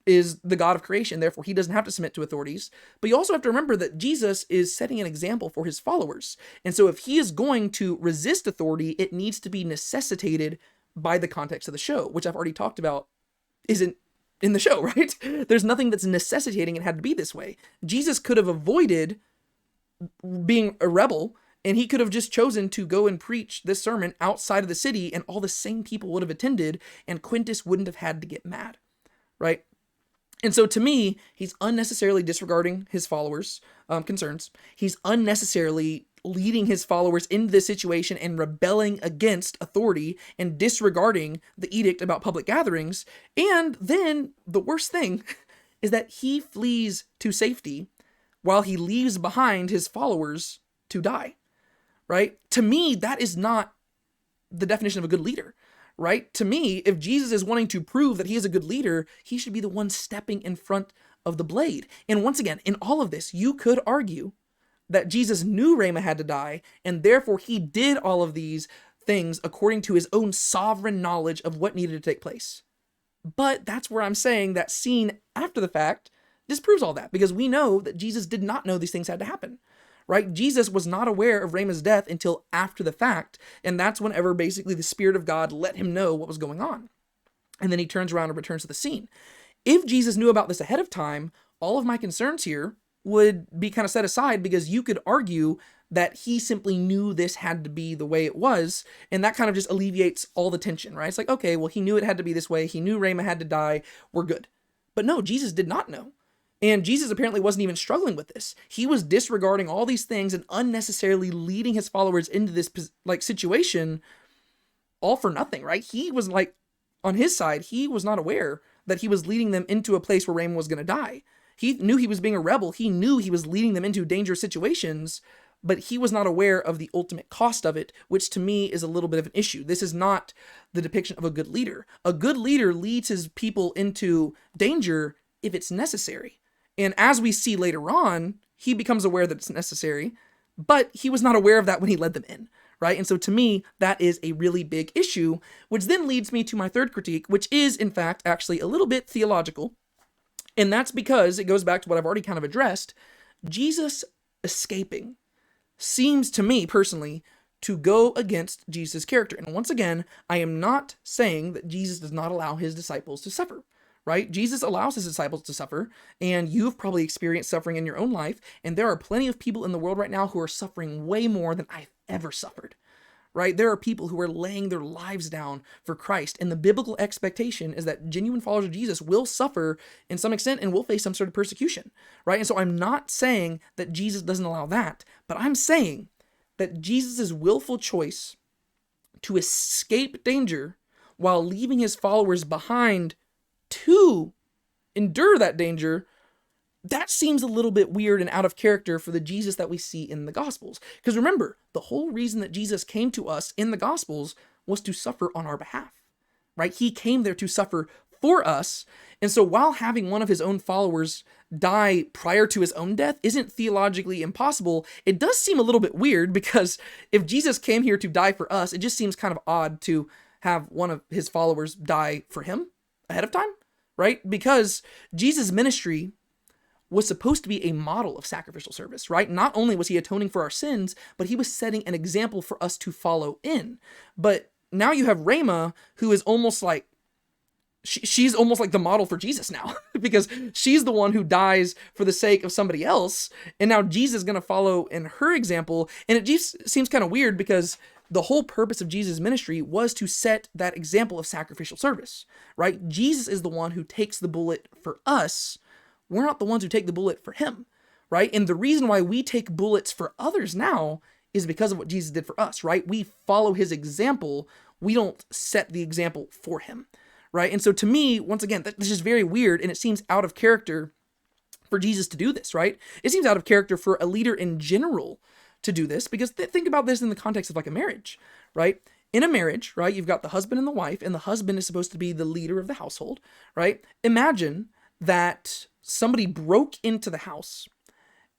S1: is the God of creation, therefore he doesn't have to submit to authorities. But you also have to remember that Jesus is setting an example for his followers. And so if he is going to resist authority, it needs to be necessitated by the context of the show, which I've already talked about isn't in the show, right? There's nothing that's necessitating it had to be this way. Jesus could have avoided being a rebel, and he could have just chosen to go and preach this sermon outside of the city, and all the same people would have attended, and Quintas wouldn't have had to get mad, right? And so to me, he's unnecessarily disregarding his followers' concerns. He's unnecessarily leading his followers into this situation and rebelling against authority and disregarding the edict about public gatherings. And then the worst thing is that he flees to safety while he leaves behind his followers to die. Right? To me, that is not the definition of a good leader, right? To me, if Jesus is wanting to prove that he is a good leader, he should be the one stepping in front of the blade. And once again, in all of this, you could argue that Jesus knew Ramah had to die, and therefore he did all of these things according to his own sovereign knowledge of what needed to take place. But that's where I'm saying that scene after the fact disproves all that, because we know that Jesus did not know these things had to happen, right? Jesus was not aware of Ramah's death until after the fact, and that's whenever basically the Spirit of God let him know what was going on. And then he turns around and returns to the scene. If Jesus knew about this ahead of time, all of my concerns here would be kind of set aside, because you could argue that he simply knew this had to be the way it was, and that kind of just alleviates all the tension, right? It's like, okay, well, he knew it had to be this way. He knew Ramah had to die. We're good. But no, Jesus did not know. And Jesus apparently wasn't even struggling with this. He was disregarding all these things and unnecessarily leading his followers into this situation all for nothing, right? He was on his side, he was not aware that he was leading them into a place where Ramah was going to die. He knew he was being a rebel. He knew he was leading them into dangerous situations, but he was not aware of the ultimate cost of it, which to me is a little bit of an issue. This is not the depiction of a good leader. A good leader leads his people into danger if it's necessary. And as we see later on, he becomes aware that it's necessary, but he was not aware of that when he led them in, right? And so to me, that is a really big issue, which then leads me to my third critique, which is in fact actually a little bit theological. And that's because it goes back to what I've already kind of addressed. Jesus escaping seems to me personally to go against Jesus' character. And once again, I am not saying that Jesus does not allow his disciples to suffer, right? Jesus allows his disciples to suffer, and you've probably experienced suffering in your own life, and there are plenty of people in the world right now who are suffering way more than I've ever suffered, right? There are people who are laying their lives down for Christ, and the biblical expectation is that genuine followers of Jesus will suffer in some extent and will face some sort of persecution, right? And so I'm not saying that Jesus doesn't allow that, but I'm saying that Jesus' willful choice to escape danger while leaving his followers behind to endure that danger, that seems a little bit weird and out of character for the Jesus that we see in the Gospels. Because remember, the whole reason that Jesus came to us in the Gospels was to suffer on our behalf, right? He came there to suffer for us. And so while having one of his own followers die prior to his own death isn't theologically impossible, it does seem a little bit weird, because if Jesus came here to die for us, it just seems kind of odd to have one of his followers die for him ahead of time, right? Because Jesus' ministry was supposed to be a model of sacrificial service, right? Not only was he atoning for our sins, but he was setting an example for us to follow in. But now you have Ramah, who is almost like, she's almost like the model for Jesus now, because she's the one who dies for the sake of somebody else. And now Jesus is going to follow in her example. And it just seems kind of weird, because the whole purpose of Jesus' ministry was to set that example of sacrificial service, right? Jesus is the one who takes the bullet for us. We're not the ones who take the bullet for him, right? And the reason why we take bullets for others now is because of what Jesus did for us, right? We follow his example. We don't set the example for him, right? And so to me, once again, this is very weird, and it seems out of character for Jesus to do this, right? It seems out of character for a leader in general to do this, because think about this in the context of like a marriage, right? In a marriage, right, you've got the husband and the wife, and the husband is supposed to be the leader of the household, right? Imagine that somebody broke into the house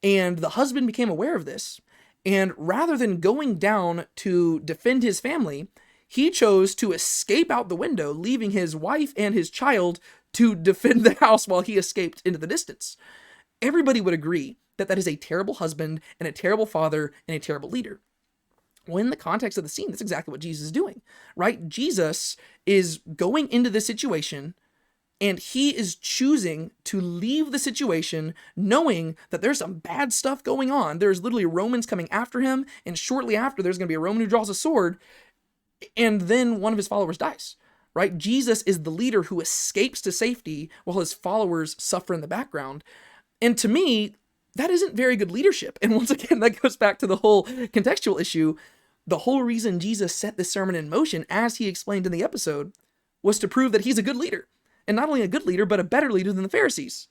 S1: and the husband became aware of this, and rather than going down to defend his family, he chose to escape out the window, leaving his wife and his child to defend the house while he escaped into the distance. Everybody would agree that that is a terrible husband and a terrible father and a terrible leader. Well, in the context of the scene, that's exactly what Jesus is doing, right? Jesus is going into this situation, and he is choosing to leave the situation knowing that there's some bad stuff going on. There's literally Romans coming after him, and shortly after, there's going to be a Roman who draws a sword, and then one of his followers dies, right? Jesus is the leader who escapes to safety while his followers suffer in the background. And to me, that isn't very good leadership. And once again, that goes back to the whole contextual issue. The whole reason Jesus set this sermon in motion, as he explained in the episode, was to prove that he's a good leader. And not only a good leader, but a better leader than the Pharisees.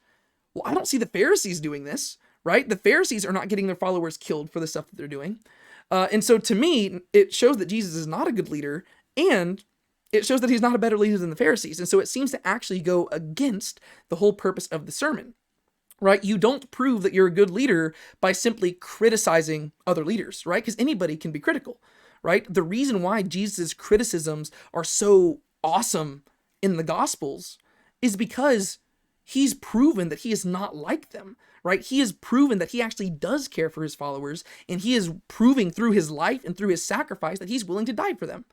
S1: Well, I don't see the Pharisees doing this, right? The Pharisees are not getting their followers killed for the stuff that they're doing. And so to me, it shows that Jesus is not a good leader, and it shows that he's not a better leader than the Pharisees. And so it seems to actually go against the whole purpose of the sermon, right? You don't prove that you're a good leader by simply criticizing other leaders, right? Because anybody can be critical, right? The reason why Jesus' criticisms are so awesome in the Gospels is because he's proven that he is not like them, right? He has proven that he actually does care for his followers, and he is proving through his life and through his sacrifice that he's willing to die for them,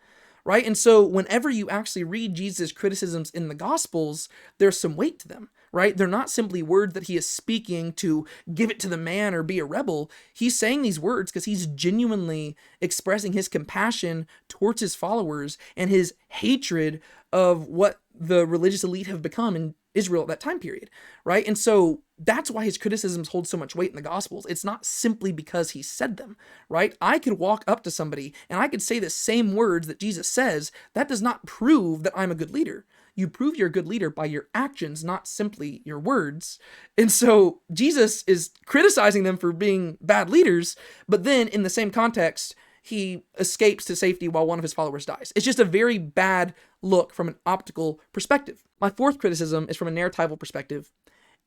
S1: right? And so whenever you actually read Jesus' criticisms in the Gospels, there's some weight to them, right? They're not simply words that he is speaking to give it to the man or be a rebel. He's saying these words because he's genuinely expressing his compassion towards his followers and his hatred of what the religious elite have become in Israel at that time period, right? And so that's why his criticisms hold so much weight in the Gospels. It's not simply because he said them, right? I could walk up to somebody and I could say the same words that Jesus says. That does not prove that I'm a good leader. You prove you're a good leader by your actions, not simply your words. And so Jesus is criticizing them for being bad leaders, but then in the same context, he escapes to safety while one of his followers dies. It's just a very bad look from an optical perspective. My fourth criticism is from a narratival perspective,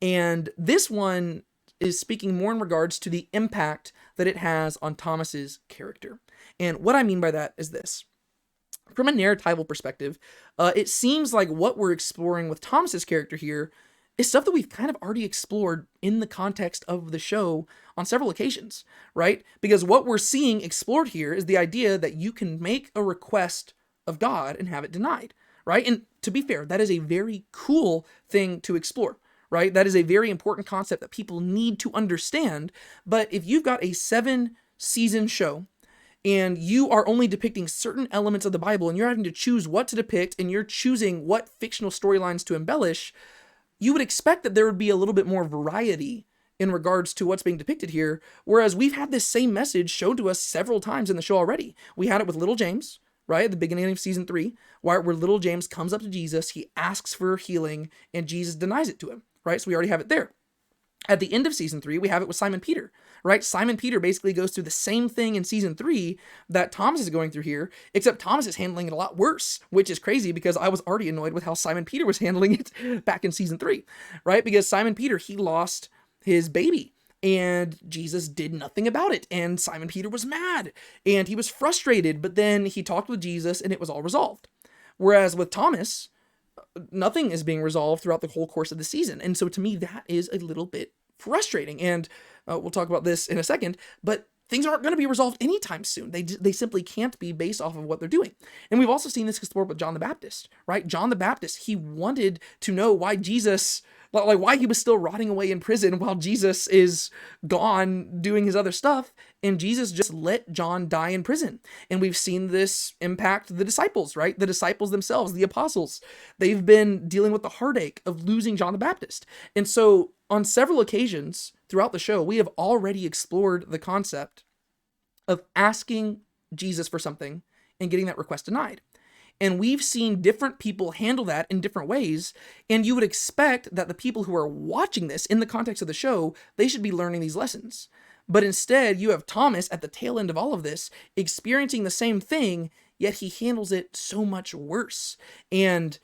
S1: and this one is speaking more in regards to the impact that it has on Thomas's character. And what I mean by that is this. From a narratival perspective, it seems like what we're exploring with Thomas's character here is stuff that we've kind of already explored in the context of the show on several occasions, right? Because what we're seeing explored here is the idea that you can make a request of God and have it denied, right? And to be fair, that is a very cool thing to explore, right? That is a very important concept that people need to understand. But if you've got a 7-season show and you are only depicting certain elements of the Bible and you're having to choose what to depict and you're choosing what fictional storylines to embellish, you would expect that there would be a little bit more variety in regards to what's being depicted here, whereas we've had this same message shown to us several times in the show already. We had it with little James, right, at the beginning of season 3, where little James comes up to Jesus, he asks for healing, and Jesus denies it to him, right? So we already have it there. At the end of season 3, we have it with Simon Peter, right? Simon Peter basically goes through the same thing in season 3 that Thomas is going through here, except Thomas is handling it a lot worse, which is crazy because I was already annoyed with how Simon Peter was handling it back in season 3, right? Because Simon Peter, he lost his baby and Jesus did nothing about it. And Simon Peter was mad and he was frustrated, but then he talked with Jesus and it was all resolved. Whereas with Thomas, nothing is being resolved throughout the whole course of the season. And so to me, that is a little bit frustrating. And we'll talk about this in a second, but things aren't going to be resolved anytime soon. They simply can't be based off of what they're doing. And we've also seen this explored with John the Baptist, right? John the Baptist, he wanted to know why Jesus, like why he was still rotting away in prison while Jesus is gone doing his other stuff. And Jesus just let John die in prison. And we've seen this impact the disciples, right? The disciples themselves, the apostles, they've been dealing with the heartache of losing John the Baptist. And so on several occasions throughout the show, we have already explored the concept of asking Jesus for something and getting that request denied. And we've seen different people handle that in different ways. And you would expect that the people who are watching this in the context of the show, they should be learning these lessons. But instead, you have Thomas at the tail end of all of this experiencing the same thing, yet he handles it so much worse. And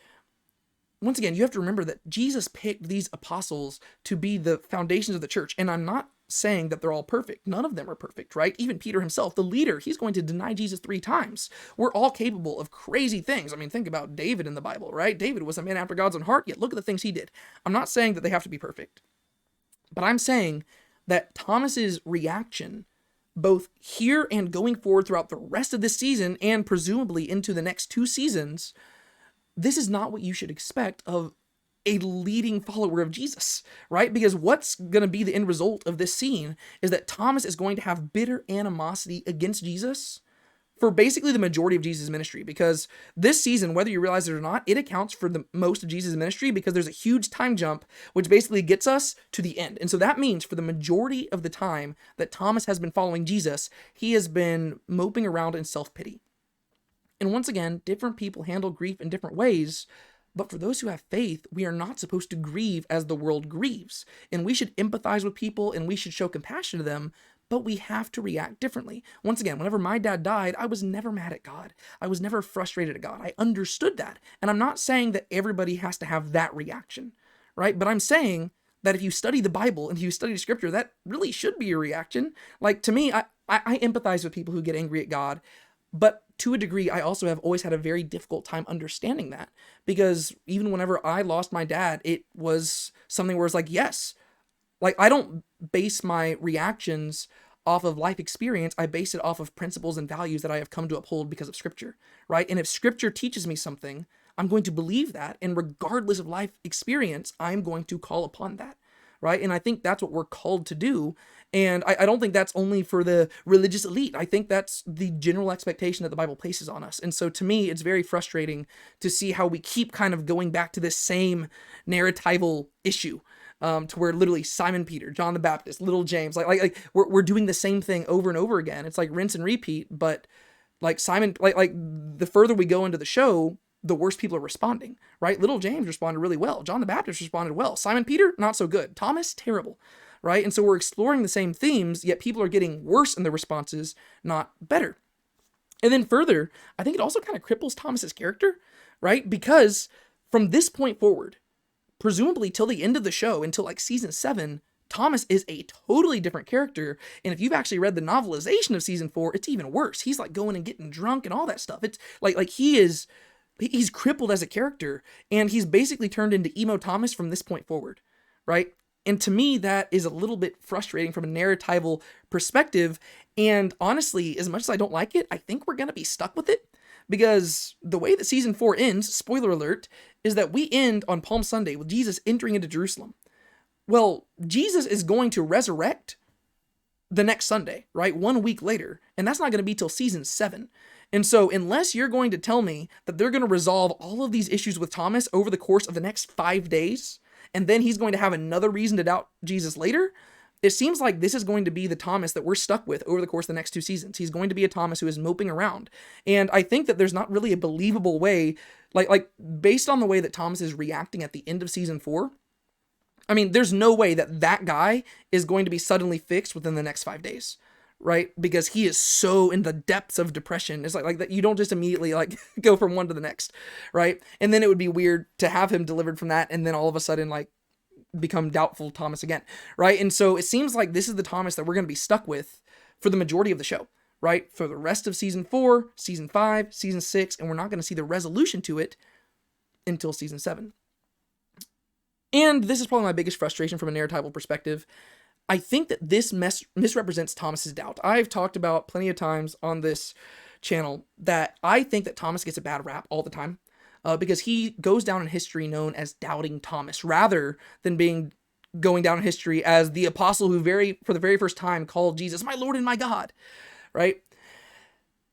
S1: once again, you have to remember that Jesus picked these apostles to be the foundations of the church. And I'm not saying that they're all perfect. None of them are perfect, right? Even Peter himself, the leader, he's going to deny Jesus 3 times. We're all capable of crazy things. I mean, think about David in the Bible, right? David was a man after God's own heart, yet look at the things he did. I'm not saying that they have to be perfect, but I'm saying that Thomas's reaction, both here and going forward throughout the rest of this season and presumably into the next 2 seasons, this is not what you should expect of a leading follower of Jesus, right? Because what's going to be the end result of this scene is that Thomas is going to have bitter animosity against Jesus for basically the majority of Jesus' ministry. Because this season, whether you realize it or not, it accounts for the most of Jesus' ministry because there's a huge time jump, which basically gets us to the end. And so that means for the majority of the time that Thomas has been following Jesus, he has been moping around in self-pity. And once again, different people handle grief in different ways. But for those who have faith, we are not supposed to grieve as the world grieves. And we should empathize with people and we should show compassion to them. but we have to react differently. Once again, whenever my dad died, I was never mad at God. I was never frustrated at God. I understood that. And I'm not saying that everybody has to have that reaction, right? But I'm saying that if you study the Bible and you study scripture, that really should be your reaction. Like, to me, I empathize with people who get angry at God, but to a degree, I also have always had a very difficult time understanding that, because even whenever I lost my dad, it was something where it's like, yes, like, I don't base my reactions off of life experience. I base it off of principles and values that I have come to uphold because of scripture, right? And if scripture teaches me something, I'm going to believe that, and regardless of life experience, I'm going to call upon that, right? And I think that's what we're called to do. And I don't think that's only for the religious elite. I think that's the general expectation that the Bible places on us. And so to me, it's very frustrating to see how we keep kind of going back to this same narratival issue, to where literally Simon Peter, John the Baptist, little James, like we're doing the same thing over and over again. It's like rinse and repeat, but like Simon, like the further we go into the show, the worse people are responding, right? Little James responded really well. John the Baptist responded well. Simon Peter, not so good. Thomas, terrible, right? And so we're exploring the same themes, yet people are getting worse in their responses, not better. And then further, I think it also kind of cripples Thomas's character, right? Because from this point forward, presumably till the end of the show, until like season 7, Thomas is a totally different character. And if you've actually read the novelization of season 4, it's even worse. He's like going and getting drunk and all that stuff. It's like he's crippled as a character, and he's basically turned into emo Thomas from this point forward, right? And to me, that is a little bit frustrating from a narratival perspective. And honestly, as much as I don't like it, I think we're going to be stuck with it, because the way that season 4 ends, spoiler alert, is that we end on Palm Sunday with Jesus entering into Jerusalem. Well, Jesus is going to resurrect the next Sunday, right? 1 week later. And that's not going to be till season 7. And so unless you're going to tell me that they're going to resolve all of these issues with Thomas over the course of the next 5 days, and then he's going to have another reason to doubt Jesus later, it seems like this is going to be the Thomas that we're stuck with over the course of the next 2 seasons. He's going to be a Thomas who is moping around. And I think that there's not really a believable way, like based on the way that Thomas is reacting at the end of season 4, I mean, there's no way that guy is going to be suddenly fixed within the next 5 days, right? Because he is so in the depths of depression. It's like that you don't just immediately like go from one to the next, right? And then it would be weird to have him delivered from that and then all of a sudden like become doubtful Thomas again, right? And so it seems like this is the Thomas that we're going to be stuck with for the majority of the show, right? For the rest of season 4, season 5, season 6, and we're not going to see the resolution to it until season 7. And this is probably my biggest frustration from a narratival perspective. I think that this misrepresents Thomas's doubt. I've talked about plenty of times on this channel that I think that Thomas gets a bad rap all the time, because he goes down in history known as doubting Thomas, rather than going down in history as the apostle who for the very first time called Jesus my Lord and my God, right?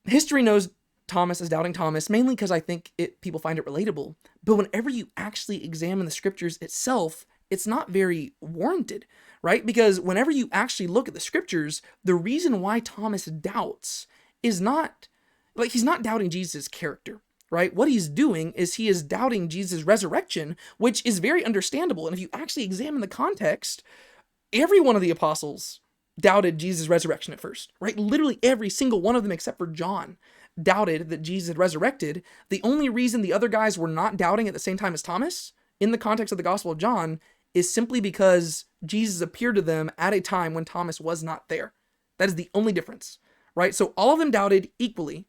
S1: History knows Thomas as doubting Thomas, mainly because I think people find it relatable. But whenever you actually examine the scriptures itself, it's not very warranted, right? Because whenever you actually look at the scriptures, the reason why Thomas doubts is not, like, he's not doubting Jesus' character, right? What he's doing is he is doubting Jesus' resurrection, which is very understandable. And if you actually examine the context, every one of the apostles doubted Jesus' resurrection at first, right? Literally every single one of them except for John doubted that Jesus had resurrected. The only reason the other guys were not doubting at the same time as Thomas, in the context of the Gospel of John, is simply because Jesus appeared to them at a time when Thomas was not there. That is the only difference, right? So all of them doubted equally.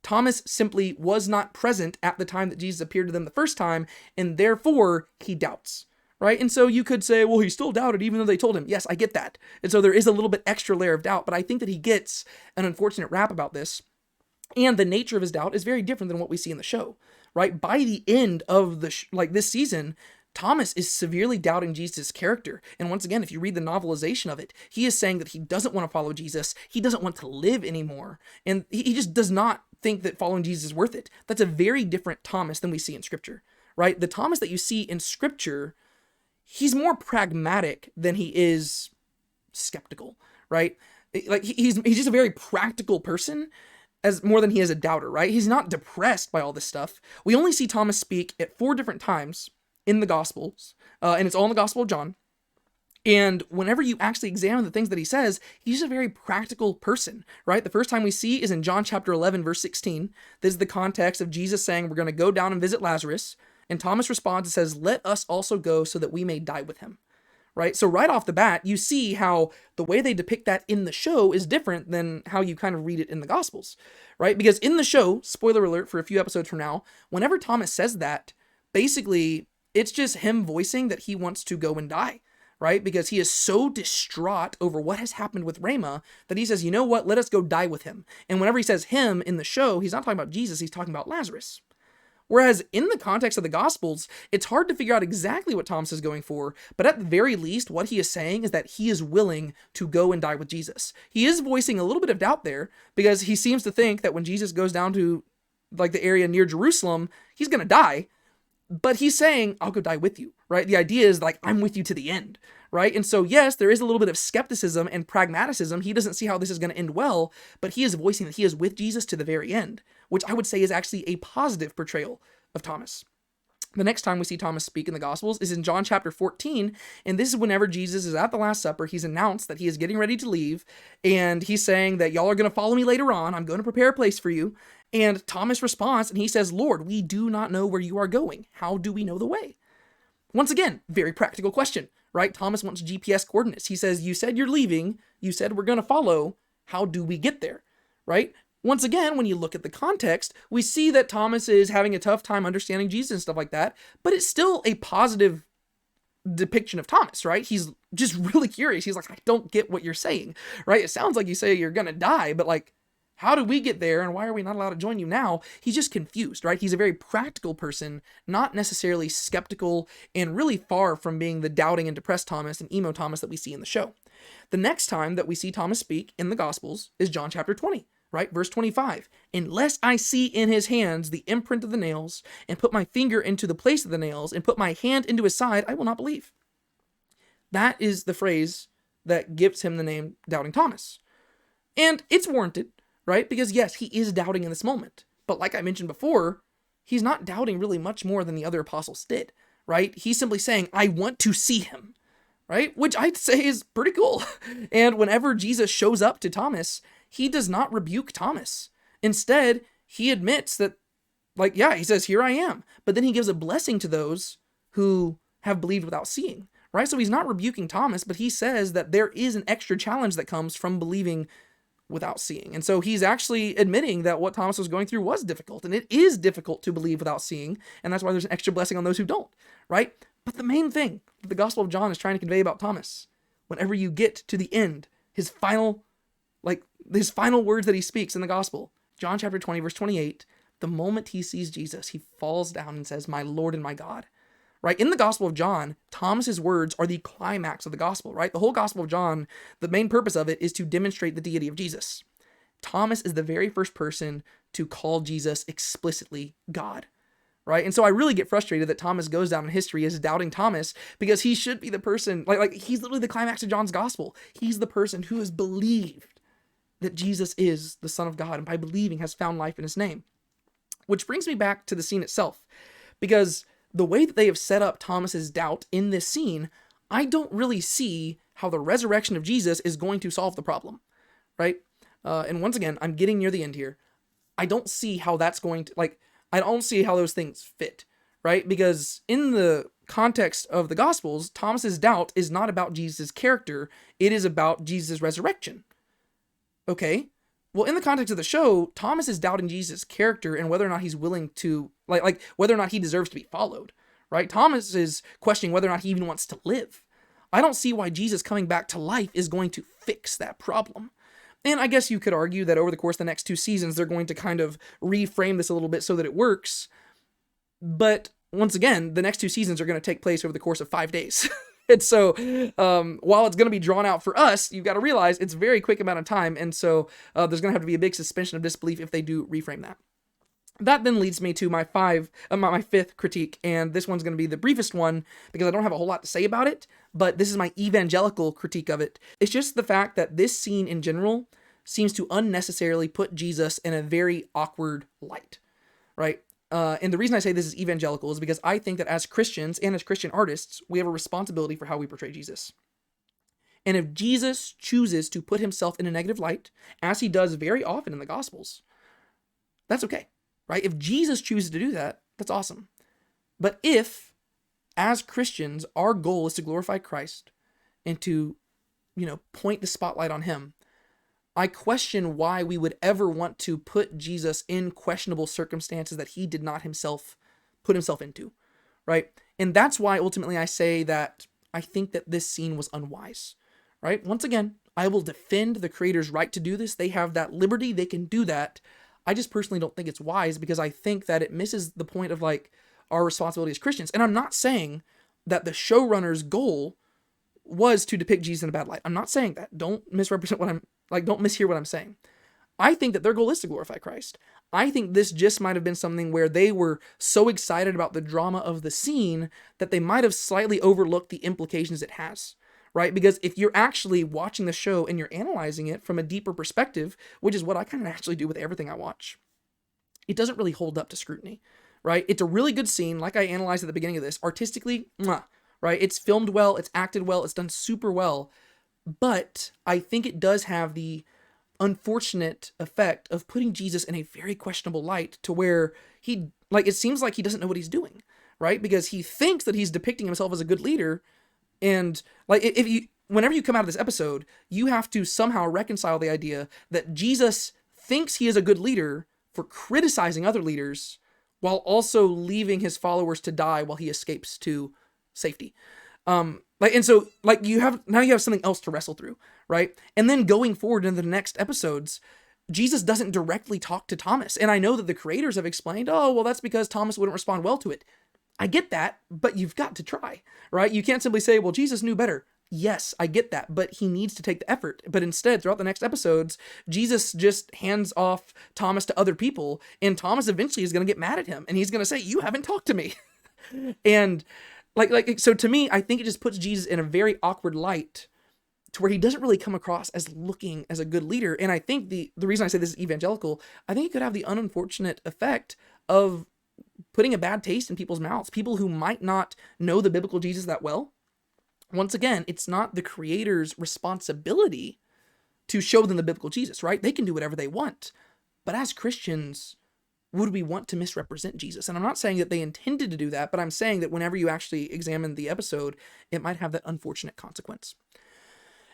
S1: Thomas simply was not present at the time that Jesus appeared to them the first time, and therefore he doubts, right? And so you could say, well, he still doubted even though they told him. Yes, I get that. And so there is a little bit extra layer of doubt, but I think that he gets an unfortunate rap about this. And the nature of his doubt is very different than what we see in the show, right? By the end of this season, Thomas is severely doubting Jesus' character. And once again, if you read the novelization of it, he is saying that he doesn't want to follow Jesus. He doesn't want to live anymore. And he just does not think that following Jesus is worth it. That's a very different Thomas than we see in Scripture, right? The Thomas that you see in Scripture, he's more pragmatic than he is skeptical, right? Like he's just a very practical person, as more than he is a doubter, right? He's not depressed by all this stuff. We only see Thomas speak at 4 different times in the Gospels, and it's all in the Gospel of John. And whenever you actually examine the things that he says, he's a very practical person, right? The first time we see is in John chapter 11, verse 16. This is the context of Jesus saying, we're going to go down and visit Lazarus. And Thomas responds and says, let us also go so that we may die with him, right? So right off the bat, you see how the way they depict that in the show is different than how you kind of read it in the Gospels, right? Because in the show, spoiler alert for a few episodes from now, whenever Thomas says that, basically, it's just him voicing that he wants to go and die, right? Because he is so distraught over what has happened with Ramah that he says, you know what, let us go die with him. And whenever he says him in the show, he's not talking about Jesus, he's talking about Lazarus. Whereas in the context of the Gospels, it's hard to figure out exactly what Thomas is going for, but at the very least, what he is saying is that he is willing to go and die with Jesus. He is voicing a little bit of doubt there, because he seems to think that when Jesus goes down to like the area near Jerusalem, he's going to die. But he's saying, I'll go die with you, right? The idea is like, I'm with you to the end, right? And so, yes, there is a little bit of skepticism and pragmaticism. He doesn't see how this is going to end well, but he is voicing that he is with Jesus to the very end, which I would say is actually a positive portrayal of Thomas. The next time we see Thomas speak in the Gospels is in John chapter 14, and this is whenever Jesus is at the Last Supper. He's announced that he is getting ready to leave, and he's saying that y'all are going to follow me later on. I'm going to prepare a place for you. And Thomas responds, and he says, Lord, we do not know where you are going. How do we know the way? Once again, very practical question, right? Thomas wants GPS coordinates. He says, you said you're leaving. You said we're going to follow. How do we get there, right? Once again, when you look at the context, we see that Thomas is having a tough time understanding Jesus and stuff like that, but it's still a positive depiction of Thomas, right? He's just really curious. He's like, I don't get what you're saying, right? It sounds like you say you're going to die, but like, how do we get there, and why are we not allowed to join you now? He's just confused, right? He's a very practical person, not necessarily skeptical, and really far from being the doubting and depressed Thomas and emo Thomas that we see in the show. The next time that we see Thomas speak in the Gospels is John chapter 20, right? Verse 25. Unless I see in his hands the imprint of the nails, and put my finger into the place of the nails, and put my hand into his side, I will not believe. That is the phrase that gives him the name Doubting Thomas. And it's warranted, right? Because yes, he is doubting in this moment. But like I mentioned before, he's not doubting really much more than the other apostles did, right? He's simply saying, I want to see him, right? Which I'd say is pretty cool. And whenever Jesus shows up to Thomas, he does not rebuke Thomas. Instead, he admits that, like, yeah, he says, here I am. But then he gives a blessing to those who have believed without seeing, right? So he's not rebuking Thomas, but he says that there is an extra challenge that comes from believing without seeing. And so he's actually admitting that what Thomas was going through was difficult, and it is difficult to believe without seeing, and that's why there's an extra blessing on those who don't, right? But the main thing that the Gospel of John is trying to convey about Thomas, whenever you get to the end, his final words that he speaks in the Gospel, John chapter 20, verse 28, the moment he sees Jesus, he falls down and says, my Lord and my God. Right? In the Gospel of John, Thomas's words are the climax of the Gospel, right? The whole Gospel of John, the main purpose of it is to demonstrate the deity of Jesus. Thomas is the very first person to call Jesus explicitly God, right? And so I really get frustrated that Thomas goes down in history as Doubting Thomas, because he should be the person, like he's literally the climax of John's Gospel. He's the person who has believed that Jesus is the Son of God, and by believing has found life in his name. Which brings me back to the scene itself, because the way that they have set up Thomas's doubt in this scene, I don't really see how the resurrection of Jesus is going to solve the problem, right? And once again, I'm getting near the end here. I don't see how that's going to, I don't see how those things fit, right? Because in the context of the Gospels, Thomas's doubt is not about Jesus' character. It is about Jesus' resurrection. Okay? Well, in the context of the show, Thomas is doubting Jesus' character and whether or not he's willing to, whether or not he deserves to be followed, right? Thomas is questioning whether or not he even wants to live. I don't see why Jesus coming back to life is going to fix that problem. And I guess you could argue that over the course of the next 2 seasons, they're going to kind of reframe this a little bit so that it works. But once again, the next 2 seasons are going to take place over the course of 5 days. And so while it's going to be drawn out for us, you've got to realize it's a very quick amount of time. And so there's going to have to be a big suspension of disbelief if they do reframe that. That then leads me to my 5th critique. And this one's going to be the briefest one because I don't have a whole lot to say about it. But this is my evangelical critique of it. It's just the fact that this scene in general seems to unnecessarily put Jesus in a very awkward light, right? And the reason I say this is evangelical is because I think that as Christians and as Christian artists, we have a responsibility for how we portray Jesus, And if Jesus chooses to put himself in a negative light, as he does very often in the Gospels, that's okay, right? If Jesus chooses to do that, that's awesome. But if, as Christians, our goal is to glorify Christ and to, point the spotlight on him, I question why we would ever want to put Jesus in questionable circumstances that he did not himself put himself into, right? And that's why ultimately I say that I think that this scene was unwise, right? Once again, I will defend the creator's right to do this. They have that liberty. They can do that. I just personally don't think it's wise because I think that it misses the point of our responsibility as Christians. And I'm not saying that the showrunner's goal was to depict Jesus in a bad light. I'm not saying that. Don't misrepresent don't mishear what I'm saying. I think that their goal is to glorify Christ. I think this just might have been something where they were so excited about the drama of the scene that they might have slightly overlooked the implications it has, right? Because if you're actually watching the show and you're analyzing it from a deeper perspective, which is what I kind of actually do with everything I watch, it doesn't really hold up to scrutiny, right? It's a really good scene, like I analyzed at the beginning of this, artistically, right? It's filmed well, it's acted well, it's done super well, but I think it does have the unfortunate effect of putting Jesus in a very questionable light to where it seems like he doesn't know what he's doing, right? Because he thinks that he's depicting himself as a good leader. And whenever you come out of this episode, you have to somehow reconcile the idea that Jesus thinks he is a good leader for criticizing other leaders while also leaving his followers to die while he escapes to safety. You have something else to wrestle through, right? And then going forward in the next episodes, Jesus doesn't directly talk to Thomas. And I know that the creators have explained, oh, well, that's because Thomas wouldn't respond well to it. I get that, but you've got to try, right? You can't simply say, well, Jesus knew better. Yes, I get that, but he needs to take the effort. But instead, throughout the next episodes, Jesus just hands off Thomas to other people, and Thomas eventually is going to get mad at him, and he's going to say, you haven't talked to me. And so to me, I think it just puts Jesus in a very awkward light to where he doesn't really come across as looking as a good leader. And I think the reason I say this is evangelical, I think it could have the unfortunate effect of putting a bad taste in people's mouths, people who might not know the biblical Jesus that well. Once again, it's not the creator's responsibility to show them the biblical Jesus, right? They can do whatever they want. But as Christians, would we want to misrepresent Jesus? And I'm not saying that they intended to do that, but I'm saying that whenever you actually examine the episode, it might have that unfortunate consequence.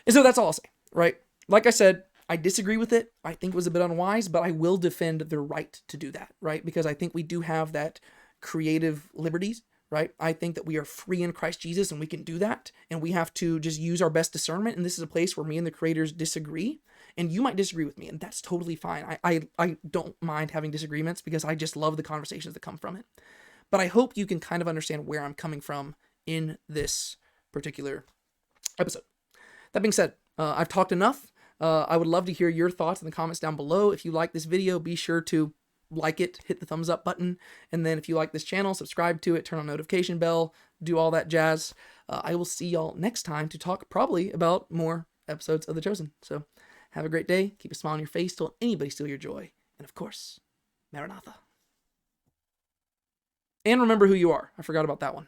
S1: And so that's all I'll say, right? Like I said, I disagree with it. I think it was a bit unwise, but I will defend their right to do that, right? Because I think we do have that creative liberties, right? I think that we are free in Christ Jesus and we can do that. And we have to just use our best discernment. And this is a place where me and the creators disagree. And you might disagree with me, and that's totally fine. I don't mind having disagreements because I just love the conversations that come from it. But I hope you can kind of understand where I'm coming from in this particular episode. That being said, I've talked enough. I would love to hear your thoughts in the comments down below. If you like this video, be sure to like it, hit the thumbs up button. And then if you like this channel, subscribe to it, turn on notification bell, do all that jazz. I will see y'all next time to talk probably about more episodes of The Chosen. So have a great day. Keep a smile on your face. Don't let anybody steal your joy. And of course, Maranatha. And remember who you are. I forgot about that one.